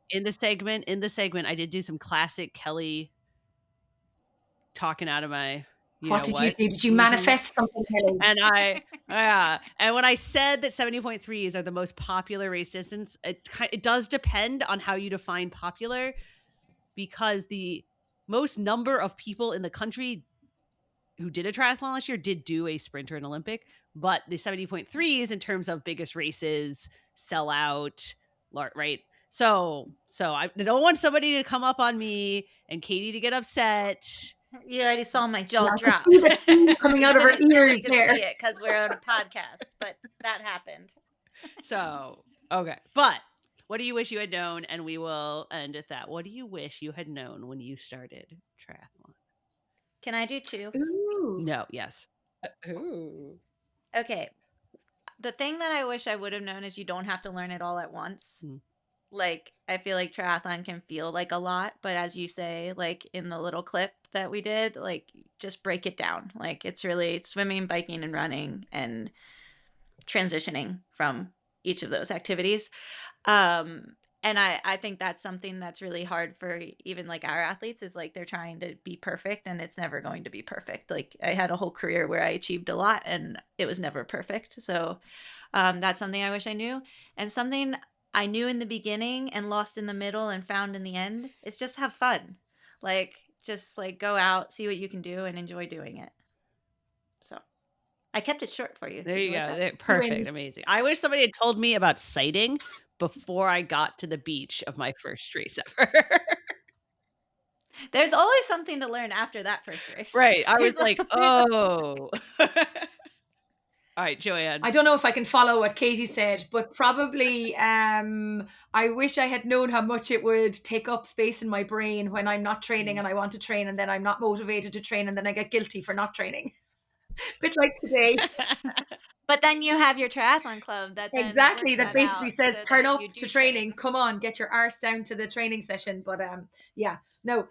[SPEAKER 2] In the segment, I did do some classic Kelly talking out of my.
[SPEAKER 3] What did you do? Did you manifest something, Kelly?
[SPEAKER 2] And and when I said that 70.3s are the most popular race distance, it does depend on how you define popular, because the most number of people in the country who did a triathlon last year did do a sprint or an Olympic, but the 70.3s in terms of biggest races, sell out, right? So I don't want somebody to come up on me and Katie to get upset.
[SPEAKER 4] You already saw my jaw drop.
[SPEAKER 3] Coming out of her ears
[SPEAKER 4] could
[SPEAKER 3] there.
[SPEAKER 4] see it because we're on a podcast, but that happened.
[SPEAKER 2] So, okay. But what do you wish you had known? And we will end at that. What do you wish you had known when you started triathlon?
[SPEAKER 4] Can I do two?
[SPEAKER 3] Ooh.
[SPEAKER 2] No, yes. Ooh.
[SPEAKER 4] Okay. The thing that I wish I would have known is you don't have to learn it all at once. Like, I feel like triathlon can feel like a lot, but as you say, like in the little clip that we did, like just break it down. Like it's really swimming, biking, and running and transitioning from each of those activities. And I think that's something that's really hard for even like our athletes, is like they're trying to be perfect and it's never going to be perfect. Like I had a whole career where I achieved a lot and it was never perfect. So that's something I wish I knew. And something I knew in the beginning and lost in the middle and found in the end is just have fun. Like just like go out, see what you can do and enjoy doing it. So I kept it short for you.
[SPEAKER 2] There
[SPEAKER 4] Did
[SPEAKER 2] you
[SPEAKER 4] like
[SPEAKER 2] go.
[SPEAKER 4] that?
[SPEAKER 2] Perfect. Amazing. I wish somebody had told me about sighting before I got to the beach of my first race ever.
[SPEAKER 4] There's always something to learn after that first race.
[SPEAKER 2] Right. I was like, oh. All right, Joanne.
[SPEAKER 3] I don't know if I can follow what Katie said, but probably I wish I had known how much it would take up space in my brain when I'm not training and I want to train, and then I'm not motivated to train, and then I get guilty for not training. Bit like today.
[SPEAKER 4] But then you have your triathlon club that then
[SPEAKER 3] Exactly,
[SPEAKER 4] works
[SPEAKER 3] that basically
[SPEAKER 4] out
[SPEAKER 3] says
[SPEAKER 4] so
[SPEAKER 3] turn
[SPEAKER 4] that
[SPEAKER 3] up
[SPEAKER 4] you do
[SPEAKER 3] to training. Come on, get your arse down to the training session. But yeah, no,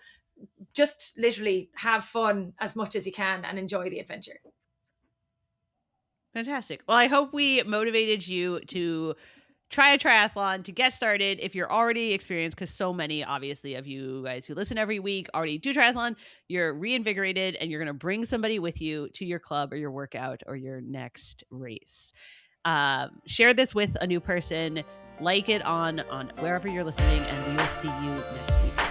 [SPEAKER 3] just literally have fun as much as you can and enjoy the adventure.
[SPEAKER 2] Fantastic. Well, I hope we motivated you to try a triathlon, to get started if you're already experienced, because so many, obviously, of you guys who listen every week already do triathlon. You're reinvigorated and you're going to bring somebody with you to your club or your workout or your next race. Share this with a new person, like it on wherever you're listening, and we will see you next week.